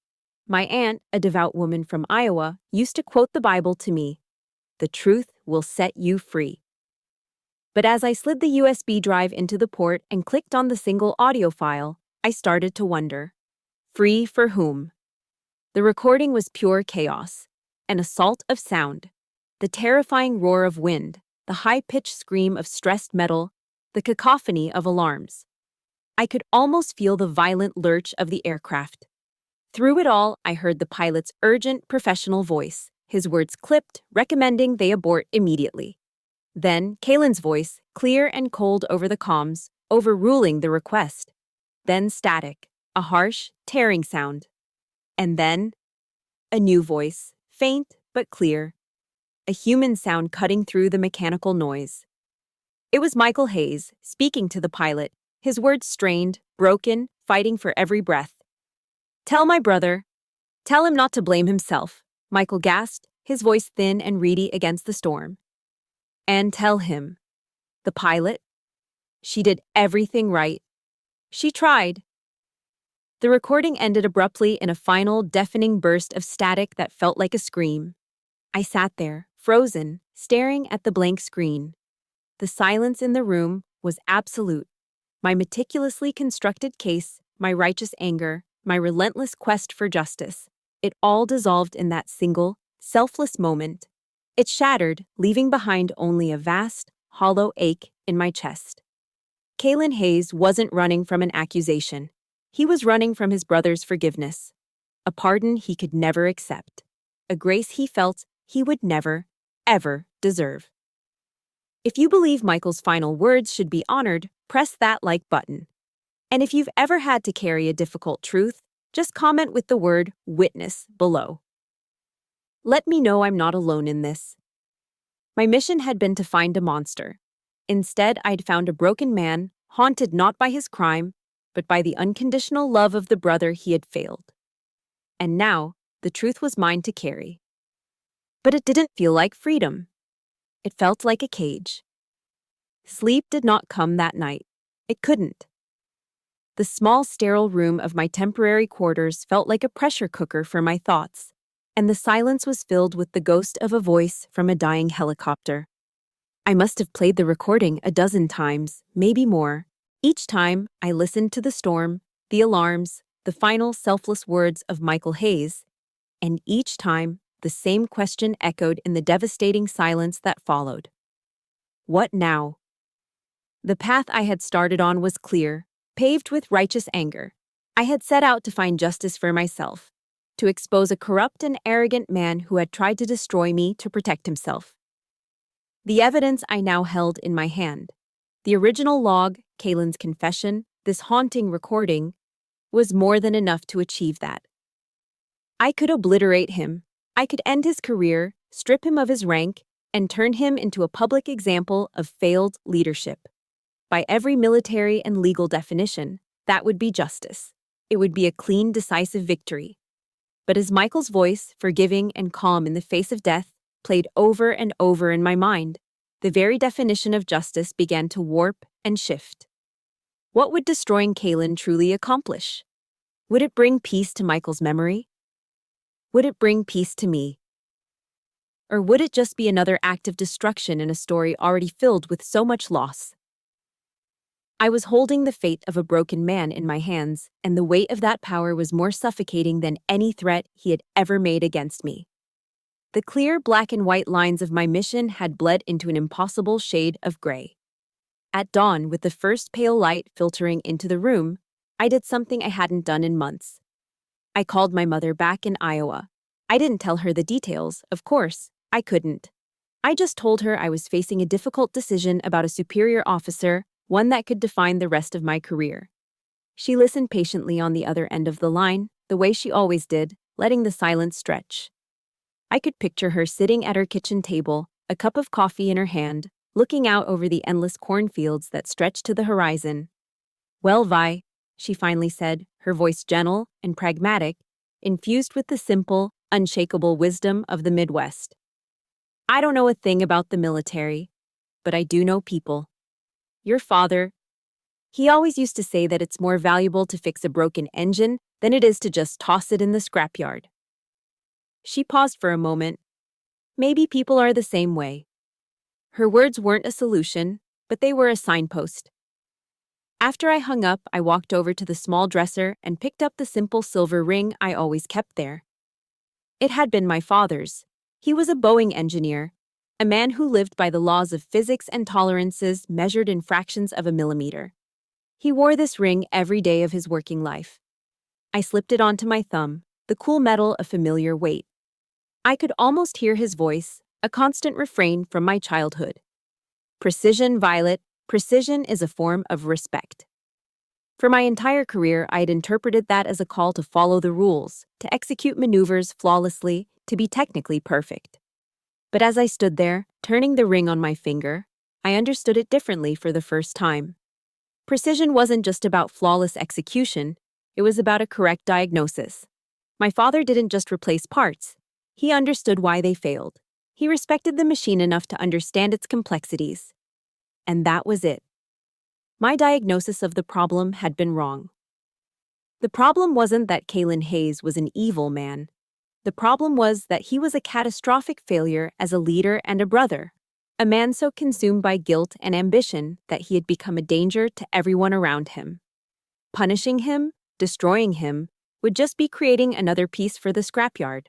My aunt, a devout woman from Iowa, used to quote the Bible to me, "The truth will set you free." But as I slid the USB drive into the port and clicked on the single audio file, I started to wonder. Free for whom? The recording was pure chaos, an assault of sound. The terrifying roar of wind, the high-pitched scream of stressed metal, the cacophony of alarms. I could almost feel the violent lurch of the aircraft. Through it all, I heard the pilot's urgent, professional voice, his words clipped, recommending they abort immediately. Then, Kalen's voice, clear and cold over the comms, overruling the request. Then static, a harsh, tearing sound. And then, a new voice, faint but clear. A human sound cutting through the mechanical noise. It was Michael Hayes, speaking to the pilot, his words strained, broken, fighting for every breath. "Tell my brother. Tell him not to blame himself, Michael gasped, his voice thin and reedy against the storm. And tell him. The pilot? She did everything right. She tried. The recording ended abruptly in a final, deafening burst of static that felt like a scream. I sat there, frozen, staring at the blank screen. The silence in the room was absolute. My meticulously constructed case, my righteous anger, my relentless quest for justice, it all dissolved in that single, selfless moment. It shattered, leaving behind only a vast, hollow ache in my chest. Kalen Hayes wasn't running from an accusation. He was running from his brother's forgiveness. A pardon he could never accept. A grace he felt he would never, ever deserve. If you believe Michael's final words should be honored, press that like button. And if you've ever had to carry a difficult truth, just comment with the word witness below. Let me know I'm not alone in this. My mission had been to find a monster. Instead, I'd found a broken man, haunted not by his crime, but by the unconditional love of the brother he had failed. And now, the truth was mine to carry. But it didn't feel like freedom. It felt like a cage. Sleep did not come that night. It couldn't. The small, sterile room of my temporary quarters felt like a pressure cooker for my thoughts, and the silence was filled with the ghost of a voice from a dying helicopter. I must have played the recording a dozen times, maybe more. Each time, I listened to the storm, the alarms, the final selfless words of Michael Hayes, and each time, the same question echoed in the devastating silence that followed. What now? The path I had started on was clear, paved with righteous anger. I had set out to find justice for myself, to expose a corrupt and arrogant man who had tried to destroy me to protect himself. The evidence I now held in my hand, the original log, Kalen's confession, this haunting recording, was more than enough to achieve that. I could obliterate him. I could end his career, strip him of his rank, and turn him into a public example of failed leadership. By every military and legal definition, that would be justice. It would be a clean, decisive victory. But as Michael's voice, forgiving and calm in the face of death, played over and over in my mind, the very definition of justice began to warp and shift. What would destroying Kalen truly accomplish? Would it bring peace to Michael's memory? Would it bring peace to me? Or would it just be another act of destruction in a story already filled with so much loss? I was holding the fate of a broken man in my hands, and the weight of that power was more suffocating than any threat he had ever made against me. The clear black and white lines of my mission had bled into an impossible shade of gray. At dawn, with the first pale light filtering into the room, I did something I hadn't done in months. I called my mother back in Iowa. I didn't tell her the details, of course. I couldn't. I just told her I was facing a difficult decision about a superior officer, one that could define the rest of my career. She listened patiently on the other end of the line, the way she always did, letting the silence stretch. I could picture her sitting at her kitchen table, a cup of coffee in her hand, looking out over the endless cornfields that stretched to the horizon. "Well, Vi," she finally said, her voice gentle and pragmatic, infused with the simple, unshakable wisdom of the Midwest. "I don't know a thing about the military, but I do know people. Your father, he always used to say that it's more valuable to fix a broken engine than it is to just toss it in the scrapyard." She paused for a moment. Maybe people are the same way. Her words weren't a solution, but they were a signpost. After I hung up, I walked over to the small dresser and picked up the simple silver ring I always kept there. It had been my father's. He was a Boeing engineer, a man who lived by the laws of physics and tolerances measured in fractions of a millimeter. He wore this ring every day of his working life. I slipped it onto my thumb, the cool metal a familiar weight. I could almost hear his voice, a constant refrain from my childhood. "Precision, Violet, precision is a form of respect." For my entire career, I had interpreted that as a call to follow the rules, to execute maneuvers flawlessly, to be technically perfect. But as I stood there, turning the ring on my finger, I understood it differently for the first time. Precision wasn't just about flawless execution, it was about a correct diagnosis. My father didn't just replace parts. He understood why they failed. He respected the machine enough to understand its complexities. And that was it. My diagnosis of the problem had been wrong. The problem wasn't that Kalen Hayes was an evil man. The problem was that he was a catastrophic failure as a leader and a brother. A man so consumed by guilt and ambition that he had become a danger to everyone around him. Punishing him, destroying him, would just be creating another piece for the scrapyard.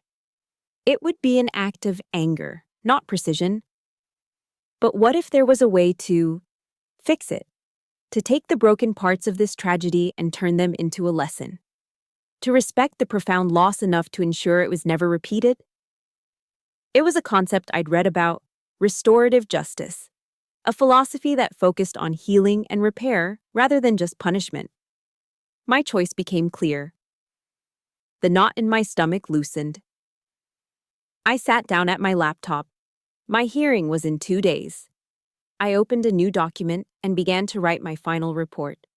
It would be an act of anger, not precision. But what if there was a way to fix it? To take the broken parts of this tragedy and turn them into a lesson? To respect the profound loss enough to ensure it was never repeated? It was a concept I'd read about, restorative justice, a philosophy that focused on healing and repair rather than just punishment. My choice became clear. The knot in my stomach loosened. I sat down at my laptop. My hearing was in 2 days. I opened a new document and began to write my final report.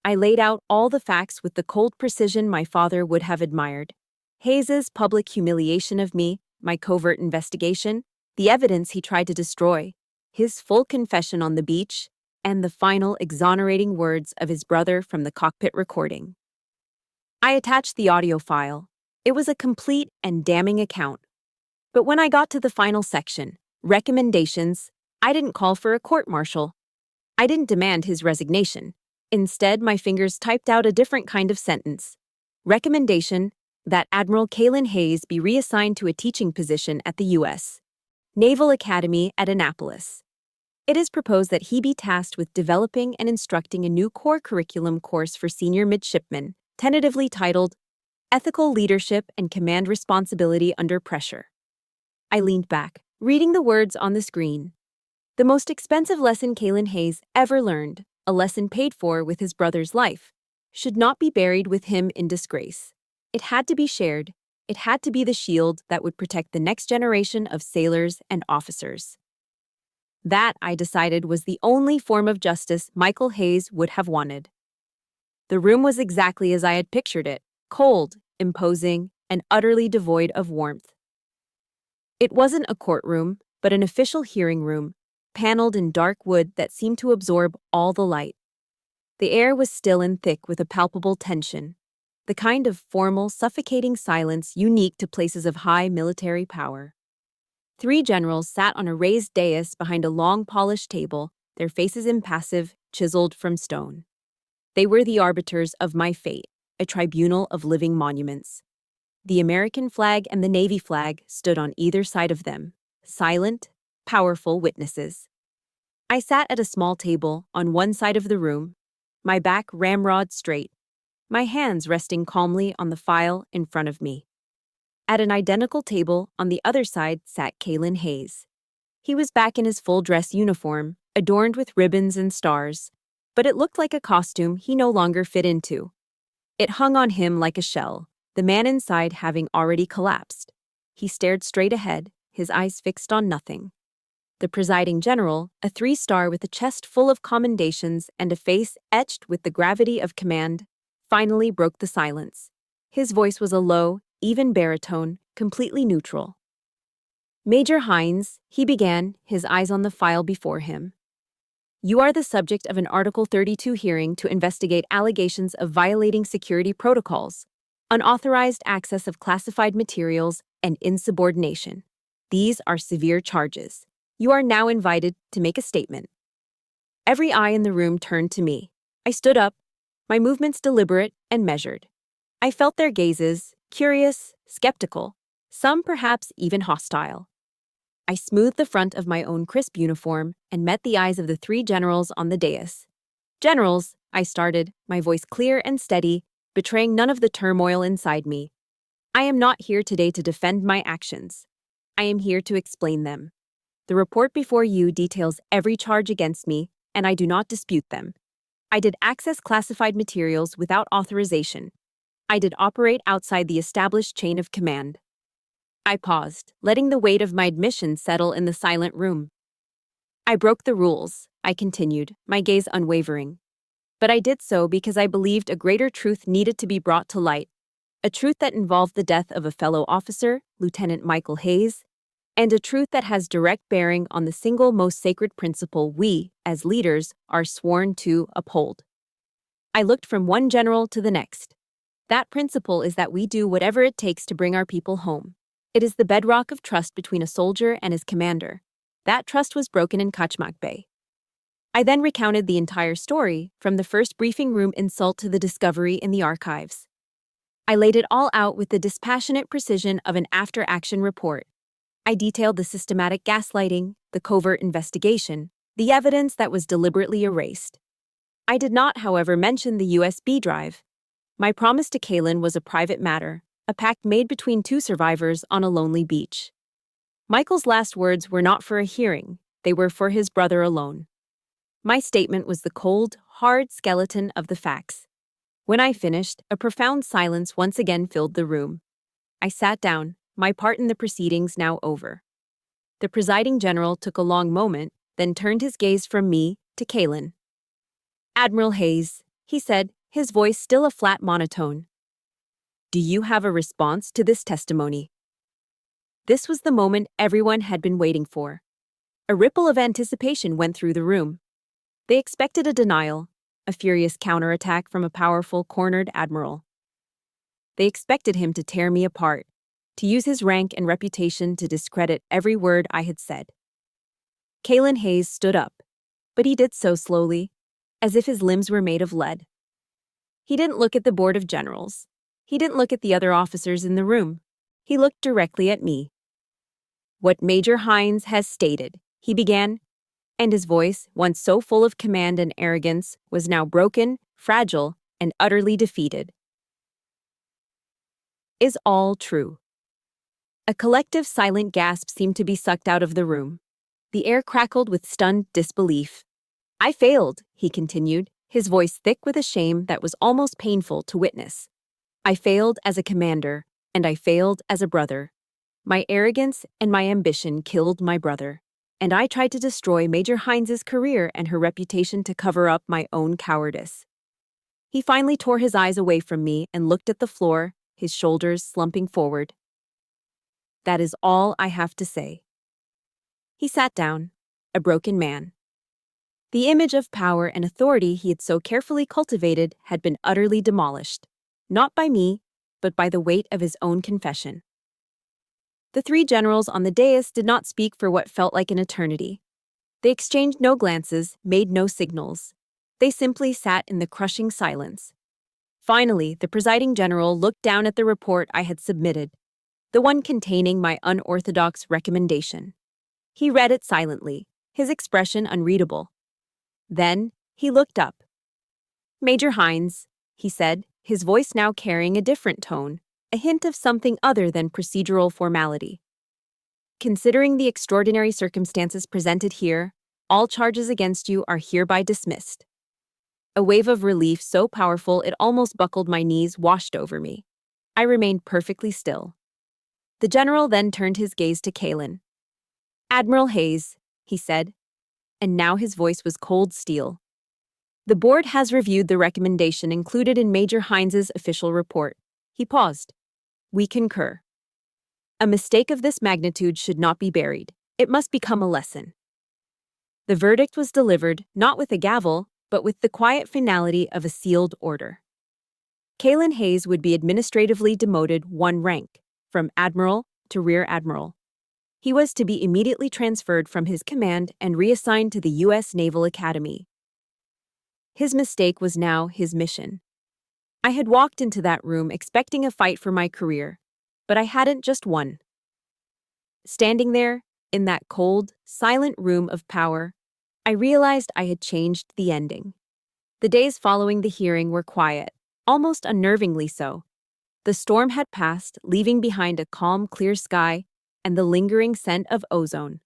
I laid out all the facts with the cold precision my father would have admired. Hayes's public humiliation of me, my covert investigation, the evidence he tried to destroy, his full confession on the beach, and the final exonerating words of his brother from the cockpit recording. I attached the audio file. It was a complete and damning account. But when I got to the final section, recommendations, I didn't call for a court-martial. I didn't demand his resignation. Instead, my fingers typed out a different kind of sentence. Recommendation that Admiral Kalen Hayes be reassigned to a teaching position at the U.S. Naval Academy at Annapolis. It is proposed that he be tasked with developing and instructing a new core curriculum course for senior midshipmen, tentatively titled Ethical Leadership and Command Responsibility Under Pressure. I leaned back, reading the words on the screen. The most expensive lesson Kalen Hayes ever learned, a lesson paid for with his brother's life, should not be buried with him in disgrace. It had to be shared. It had to be the shield that would protect the next generation of sailors and officers. That, I decided, was the only form of justice Michael Hayes would have wanted. The room was exactly as I had pictured it, cold, imposing, and utterly devoid of warmth. It wasn't a courtroom, but an official hearing room, paneled in dark wood that seemed to absorb all the light. The air was still and thick with a palpable tension, the kind of formal, suffocating silence unique to places of high military power. 3 generals sat on a raised dais behind a long polished table, their faces impassive, chiseled from stone. They were the arbiters of my fate, a tribunal of living monuments. The American flag and the Navy flag stood on either side of them, silent, powerful witnesses. I sat at a small table on one side of the room, my back ramrod straight, my hands resting calmly on the file in front of me. At an identical table on the other side sat Kalen Hayes. He was back in his full-dress uniform, adorned with ribbons and stars, but it looked like a costume he no longer fit into. It hung on him like a shell, the man inside having already collapsed. He stared straight ahead, his eyes fixed on nothing. The presiding general, a 3-star with a chest full of commendations and a face etched with the gravity of command, finally broke the silence. His voice was a low, even baritone, completely neutral. Major Hines, he began, his eyes on the file before him. You are the subject of an Article 32 hearing to investigate allegations of violating security protocols, unauthorized access of classified materials, and insubordination. These are severe charges. You are now invited to make a statement. Every eye in the room turned to me. I stood up, my movements deliberate and measured. I felt their gazes, curious, skeptical, some perhaps even hostile. I smoothed the front of my own crisp uniform and met the eyes of the 3 generals on the dais. Generals, I started, my voice clear and steady, betraying none of the turmoil inside me. I am not here today to defend my actions. I am here to explain them. The report before you details every charge against me, and I do not dispute them. I did access classified materials without authorization. I did operate outside the established chain of command. I paused, letting the weight of my admission settle in the silent room. I broke the rules, I continued, my gaze unwavering. But I did so because I believed a greater truth needed to be brought to light. a truth that involved the death of a fellow officer, Lieutenant Michael Hayes, and a truth that has direct bearing on the single most sacred principle we, as leaders, are sworn to uphold. I looked from one general to the next. That principle is that we do whatever it takes to bring our people home. It is the bedrock of trust between a soldier and his commander. That trust was broken in Kachmak Bay. I then recounted the entire story, from the first briefing room insult to the discovery in the archives. I laid it all out with the dispassionate precision of an after-action report. I detailed the systematic gaslighting, the covert investigation, the evidence that was deliberately erased. I did not, however, mention the USB drive. My promise to Kaylin was a private matter, a pact made between two survivors on a lonely beach. Michael's last words were not for a hearing, they were for his brother alone. My statement was the cold, hard skeleton of the facts. When I finished, a profound silence once again filled the room. I sat down, my part in the proceedings now over. The presiding general took a long moment, then turned his gaze from me to Kaylin. "Admiral Hayes," he said, his voice still a flat monotone. "Do you have a response to this testimony?" This was the moment everyone had been waiting for. A ripple of anticipation went through the room. They expected a denial, a furious counterattack from a powerful, cornered admiral. They expected him to tear me apart, to use his rank and reputation to discredit every word I had said. Kaylin Hayes stood up, but he did so slowly, as if his limbs were made of lead. He didn't look at the board of generals. He didn't look at the other officers in the room. He looked directly at me. "What Major Hines has stated," he began, and his voice, once so full of command and arrogance, was now broken, fragile, and utterly defeated, "is all true." A collective silent gasp seemed to be sucked out of the room. The air crackled with stunned disbelief. "I failed," he continued, his voice thick with a shame that was almost painful to witness. "I failed as a commander, and I failed as a brother. My arrogance and my ambition killed my brother, and I tried to destroy Major Hines's career and her reputation to cover up my own cowardice." He finally tore his eyes away from me and looked at the floor, his shoulders slumping forward. "That is all I have to say." He sat down, a broken man. The image of power and authority he had so carefully cultivated had been utterly demolished, not by me, but by the weight of his own confession. The three generals on the dais did not speak for what felt like an eternity. They exchanged no glances, made no signals. They simply sat in the crushing silence. Finally, the presiding general looked down at the report I had submitted, the one containing my unorthodox recommendation. He read it silently, his expression unreadable. Then, he looked up. "Major Hines," he said, his voice now carrying a different tone, a hint of something other than procedural formality. "Considering the extraordinary circumstances presented here, all charges against you are hereby dismissed." A wave of relief so powerful it almost buckled my knees washed over me. I remained perfectly still. The general then turned his gaze to Kaylin. "Admiral Hayes," he said, and now his voice was cold steel. "The board has reviewed the recommendation included in Major Hines's official report." He paused. "We concur. A mistake of this magnitude should not be buried. It must become a lesson." The verdict was delivered, not with a gavel, but with the quiet finality of a sealed order. Kaylin Hayes would be administratively demoted one rank, from Admiral to Rear Admiral. He was to be immediately transferred from his command and reassigned to the U.S. Naval Academy. His mistake was now his mission. I had walked into that room expecting a fight for my career, but I hadn't just won. Standing there, in that cold, silent room of power, I realized I had changed the ending. The days following the hearing were quiet, almost unnervingly so. The storm had passed, leaving behind a calm, clear sky and the lingering scent of ozone.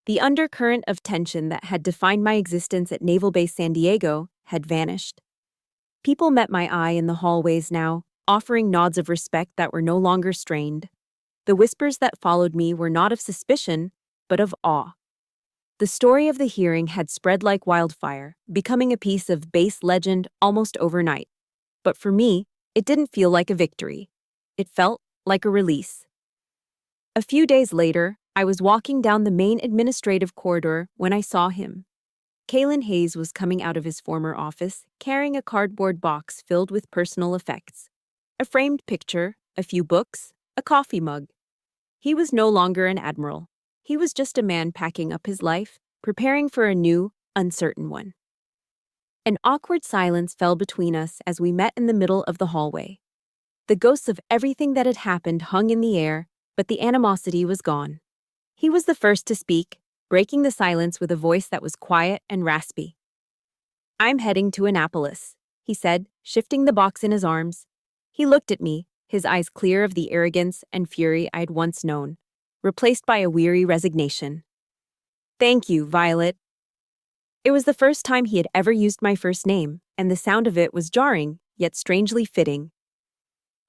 The undercurrent of tension that had defined my existence at Naval Base San Diego had vanished. People met my eye in the hallways now, offering nods of respect that were no longer strained. The whispers that followed me were not of suspicion, but of awe. The story of the hearing had spread like wildfire, becoming a piece of base legend almost overnight. But for me, it didn't feel like a victory. It felt like a release. A few days later, I was walking down the main administrative corridor when I saw him. Kalen Hayes was coming out of his former office, carrying a cardboard box filled with personal effects. A framed picture, a few books, a coffee mug. He was no longer an admiral. He was just a man packing up his life, preparing for a new, uncertain one. An awkward silence fell between us as we met in the middle of the hallway. The ghosts of everything that had happened hung in the air, but the animosity was gone. He was the first to speak, breaking the silence with a voice that was quiet and raspy. "I'm heading to Annapolis," he said, shifting the box in his arms. He looked at me, his eyes clear of the arrogance and fury I had once known, replaced by a weary resignation. "Thank you, Violet." It was the first time he had ever used my first name, and the sound of it was jarring, yet strangely fitting.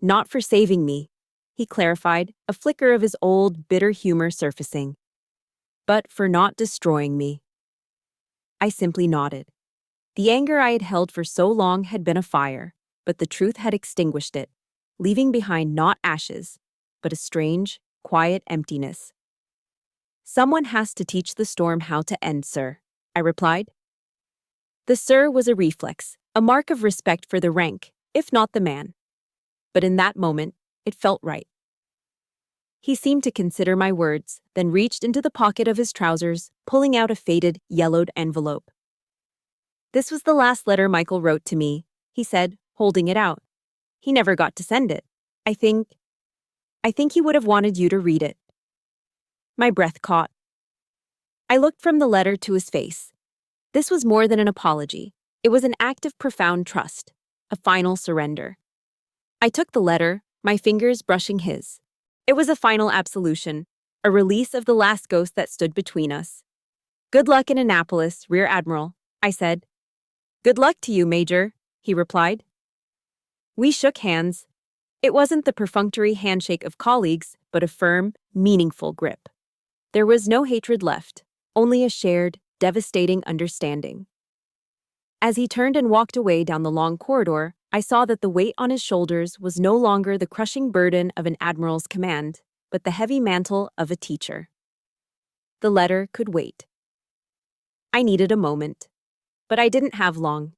"Not for saving me," he clarified, a flicker of his old, bitter humor surfacing. "But for not destroying me." I simply nodded. The anger I had held for so long had been a fire, but the truth had extinguished it, leaving behind not ashes, but a strange, quiet emptiness. "Someone has to teach the storm how to end, sir," I replied. The sir was a reflex, a mark of respect for the rank, if not the man. But in that moment, it felt right. He seemed to consider my words, then reached into the pocket of his trousers, pulling out a faded, yellowed envelope. "This was the last letter Michael wrote to me," he said, holding it out. "He never got to send it. I think he would have wanted you to read it." My breath caught. I looked from the letter to his face. This was more than an apology. It was an act of profound trust, a final surrender. I took the letter, my fingers brushing his. It was a final absolution, a release of the last ghost that stood between us. "Good luck in Annapolis, Rear Admiral," I said. "Good luck to you, Major," he replied. We shook hands. It wasn't the perfunctory handshake of colleagues, but a firm, meaningful grip. There was no hatred left, only a shared, devastating understanding. As he turned and walked away down the long corridor, I saw that the weight on his shoulders was no longer the crushing burden of an admiral's command, but the heavy mantle of a teacher. The letter could wait. I needed a moment. But I didn't have long.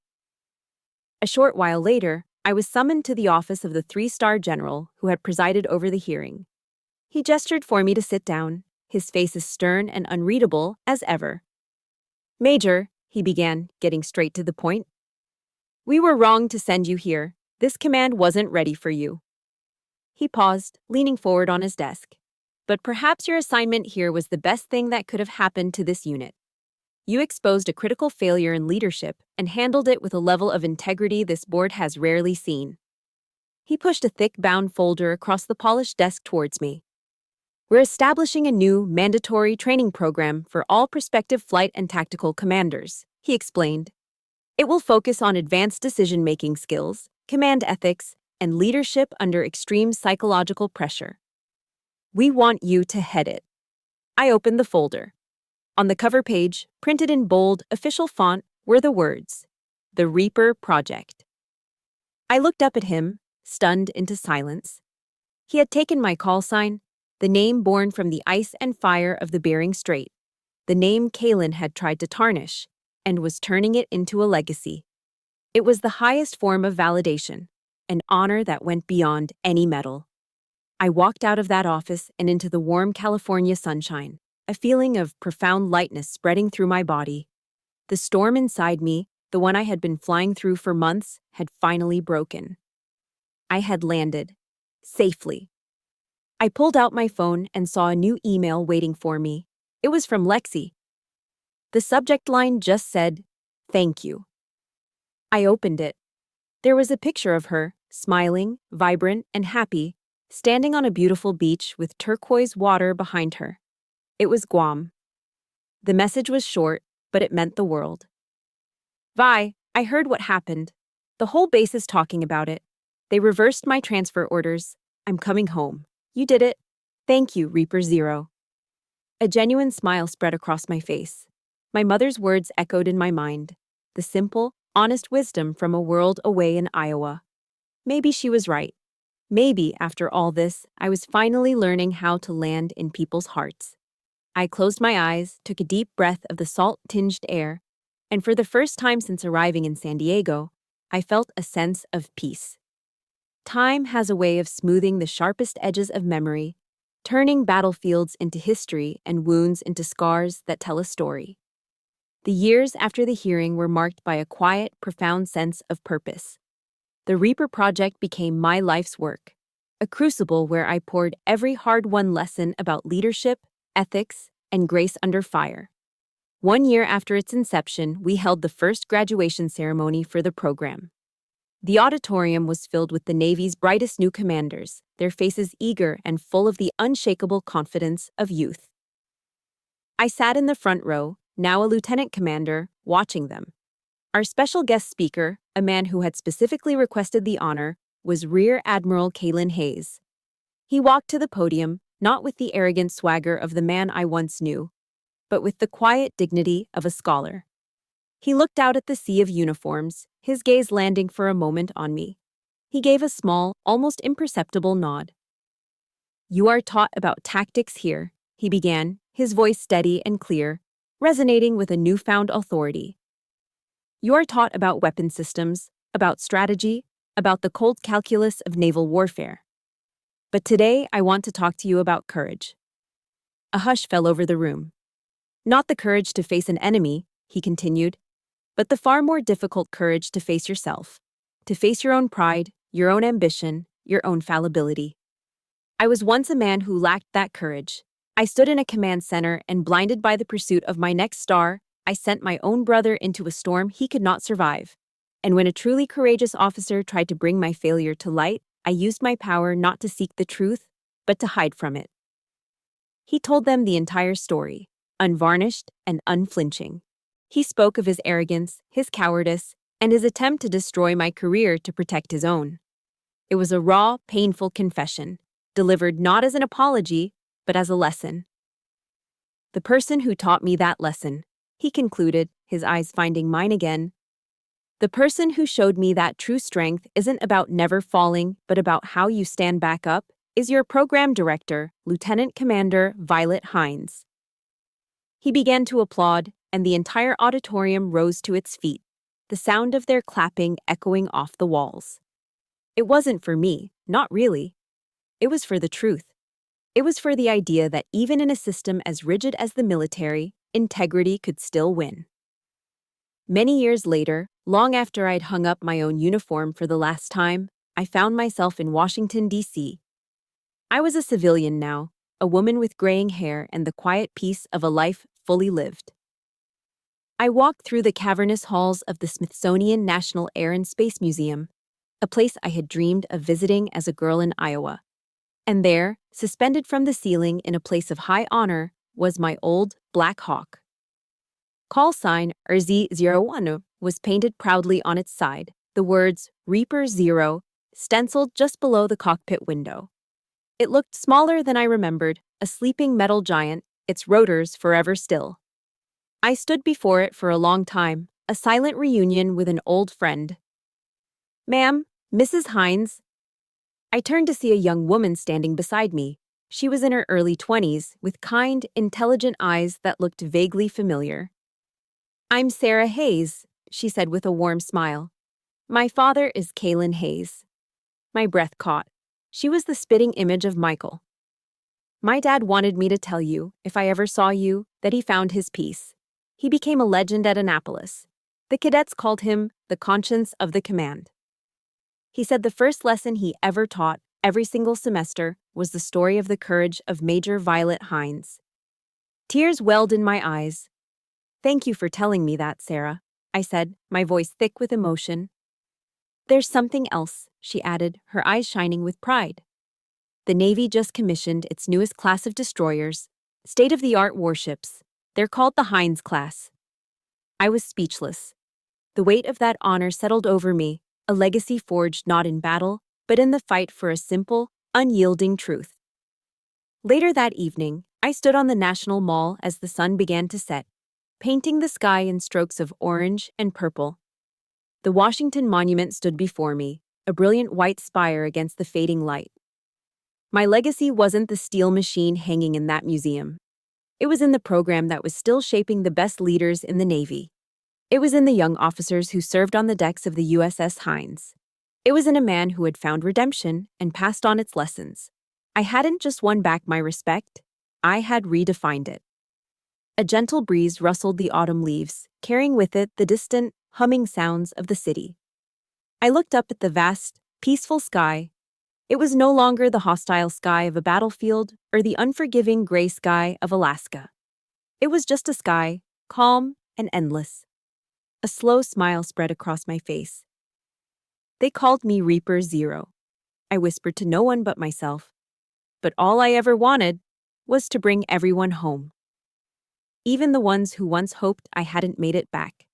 A short while later, I was summoned to the office of the 3-star general who had presided over the hearing. He gestured for me to sit down, his face as stern and unreadable as ever. "Major," he began, getting straight to the point, "we were wrong to send you here. This command wasn't ready for you." He paused, leaning forward on his desk. "But perhaps your assignment here was the best thing that could have happened to this unit. You exposed a critical failure in leadership and handled it with a level of integrity this board has rarely seen." He pushed a thick bound folder across the polished desk towards me. "We're establishing a new, mandatory training program for all prospective flight and tactical commanders," he explained. "It will focus on advanced decision-making skills, command ethics, and leadership under extreme psychological pressure. We want you to head it." I opened the folder. On the cover page, printed in bold, official font, were the words, "The Reaper Project." I looked up at him, stunned into silence. He had taken my call sign, the name born from the ice and fire of the Bering Strait, the name Kalen had tried to tarnish, and was turning it into a legacy. It was the highest form of validation, an honor that went beyond any medal. I walked out of that office and into the warm California sunshine, a feeling of profound lightness spreading through my body. The storm inside me, the one I had been flying through for months, had finally broken. I had landed. Safely. I pulled out my phone and saw a new email waiting for me. It was from Lexi. The subject line just said, "Thank you." I opened it. There was a picture of her, smiling, vibrant, and happy, standing on a beautiful beach with turquoise water behind her. It was Guam. The message was short, but it meant the world. "Vi, I heard what happened. The whole base is talking about it. They reversed my transfer orders. I'm coming home. You did it. Thank you, Reaper Zero." A genuine smile spread across my face. My mother's words echoed in my mind. The simple, honest wisdom from a world away in Iowa. Maybe she was right. Maybe, after all this, I was finally learning how to land in people's hearts. I closed my eyes, took a deep breath of the salt-tinged air, and for the first time since arriving in San Diego, I felt a sense of peace. Time has a way of smoothing the sharpest edges of memory, turning battlefields into history and wounds into scars that tell a story. The years after the hearing were marked by a quiet, profound sense of purpose. The Reaper Project became my life's work, a crucible where I poured every hard-won lesson about leadership, ethics, and grace under fire. 1 year after its inception, we held the first graduation ceremony for the program. The auditorium was filled with the Navy's brightest new commanders, their faces eager and full of the unshakable confidence of youth. I sat in the front row, now a lieutenant commander, watching them. Our special guest speaker, a man who had specifically requested the honor, was Rear Admiral Kalen Hayes. He walked to the podium, not with the arrogant swagger of the man I once knew, but with the quiet dignity of a scholar. He looked out at the sea of uniforms, his gaze landing for a moment on me. He gave a small, almost imperceptible nod. "You are taught about tactics here," he began, his voice steady and clear, resonating with a newfound authority. "You are taught about weapon systems, about strategy, about the cold calculus of naval warfare. But today I want to talk to you about courage." A hush fell over the room. "Not the courage to face an enemy," he continued, "but the far more difficult courage to face yourself, to face your own pride, your own ambition, your own fallibility. I was once a man who lacked that courage. I stood in a command center and, blinded by the pursuit of my next star, I sent my own brother into a storm he could not survive. And when a truly courageous officer tried to bring my failure to light, I used my power not to seek the truth, but to hide from it." He told them the entire story, unvarnished and unflinching. He spoke of his arrogance, his cowardice, and his attempt to destroy my career to protect his own. It was a raw, painful confession, delivered not as an apology, but as a lesson. "The person who taught me that lesson," he concluded, his eyes finding mine again, "the person who showed me that true strength isn't about never falling, but about how you stand back up, is your program director, Lieutenant Commander Violet Hines." He began to applaud, and the entire auditorium rose to its feet, the sound of their clapping echoing off the walls. It wasn't for me, not really. It was for the truth. It was for the idea that even in a system as rigid as the military, integrity could still win. Many years later, long after I'd hung up my own uniform for the last time, I found myself in Washington, D.C. I was a civilian now, a woman with graying hair and the quiet peace of a life fully lived. I walked through the cavernous halls of the Smithsonian National Air and Space Museum, a place I had dreamed of visiting as a girl in Iowa. And there, suspended from the ceiling in a place of high honor, was my old Black Hawk. Call sign RZ01 was painted proudly on its side, the words Reaper 0 stenciled just below the cockpit window. It looked smaller than I remembered, a sleeping metal giant, its rotors forever still. I stood before it for a long time, a silent reunion with an old friend. "Ma'am, Mrs. Hines." I turned to see a young woman standing beside me. She was in her early 20s, with kind, intelligent eyes that looked vaguely familiar. "I'm Sarah Hayes," she said with a warm smile. "My father is Kalen Hayes." My breath caught. She was the spitting image of Michael. "My dad wanted me to tell you, if I ever saw you, that he found his peace. He became a legend at Annapolis. The cadets called him the conscience of the command. He said the first lesson he ever taught, every single semester, was the story of the courage of Major Violet Hines." Tears welled in my eyes. "Thank you for telling me that, Sarah," I said, my voice thick with emotion. "There's something else," she added, her eyes shining with pride. "The Navy just commissioned its newest class of destroyers, state-of-the-art warships. They're called the Hines class." I was speechless. The weight of that honor settled over me, a legacy forged not in battle, but in the fight for a simple, unyielding truth. Later that evening, I stood on the National Mall as the sun began to set, painting the sky in strokes of orange and purple. The Washington Monument stood before me, a brilliant white spire against the fading light. My legacy wasn't the steel machine hanging in that museum. It was in the program that was still shaping the best leaders in the Navy. It was in the young officers who served on the decks of the USS Hines. It was in a man who had found redemption and passed on its lessons. I hadn't just won back my respect, I had redefined it. A gentle breeze rustled the autumn leaves, carrying with it the distant, humming sounds of the city. I looked up at the vast, peaceful sky. It was no longer the hostile sky of a battlefield or the unforgiving gray sky of Alaska. It was just a sky, calm and endless. A slow smile spread across my face. They called me Reaper Zero. I whispered to no one but myself. But all I ever wanted was to bring everyone home. Even the ones who once hoped I hadn't made it back.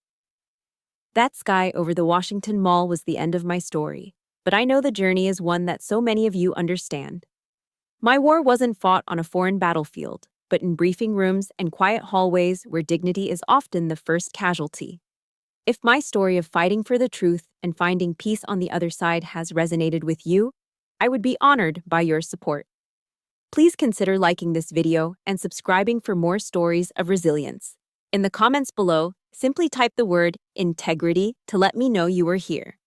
That sky over the Washington Mall was the end of my story, but I know the journey is one that so many of you understand. My war wasn't fought on a foreign battlefield, but in briefing rooms and quiet hallways where dignity is often the first casualty. If my story of fighting for the truth and finding peace on the other side has resonated with you, I would be honored by your support. Please consider liking this video and subscribing for more stories of resilience. In the comments below, simply type the word integrity to let me know you are here.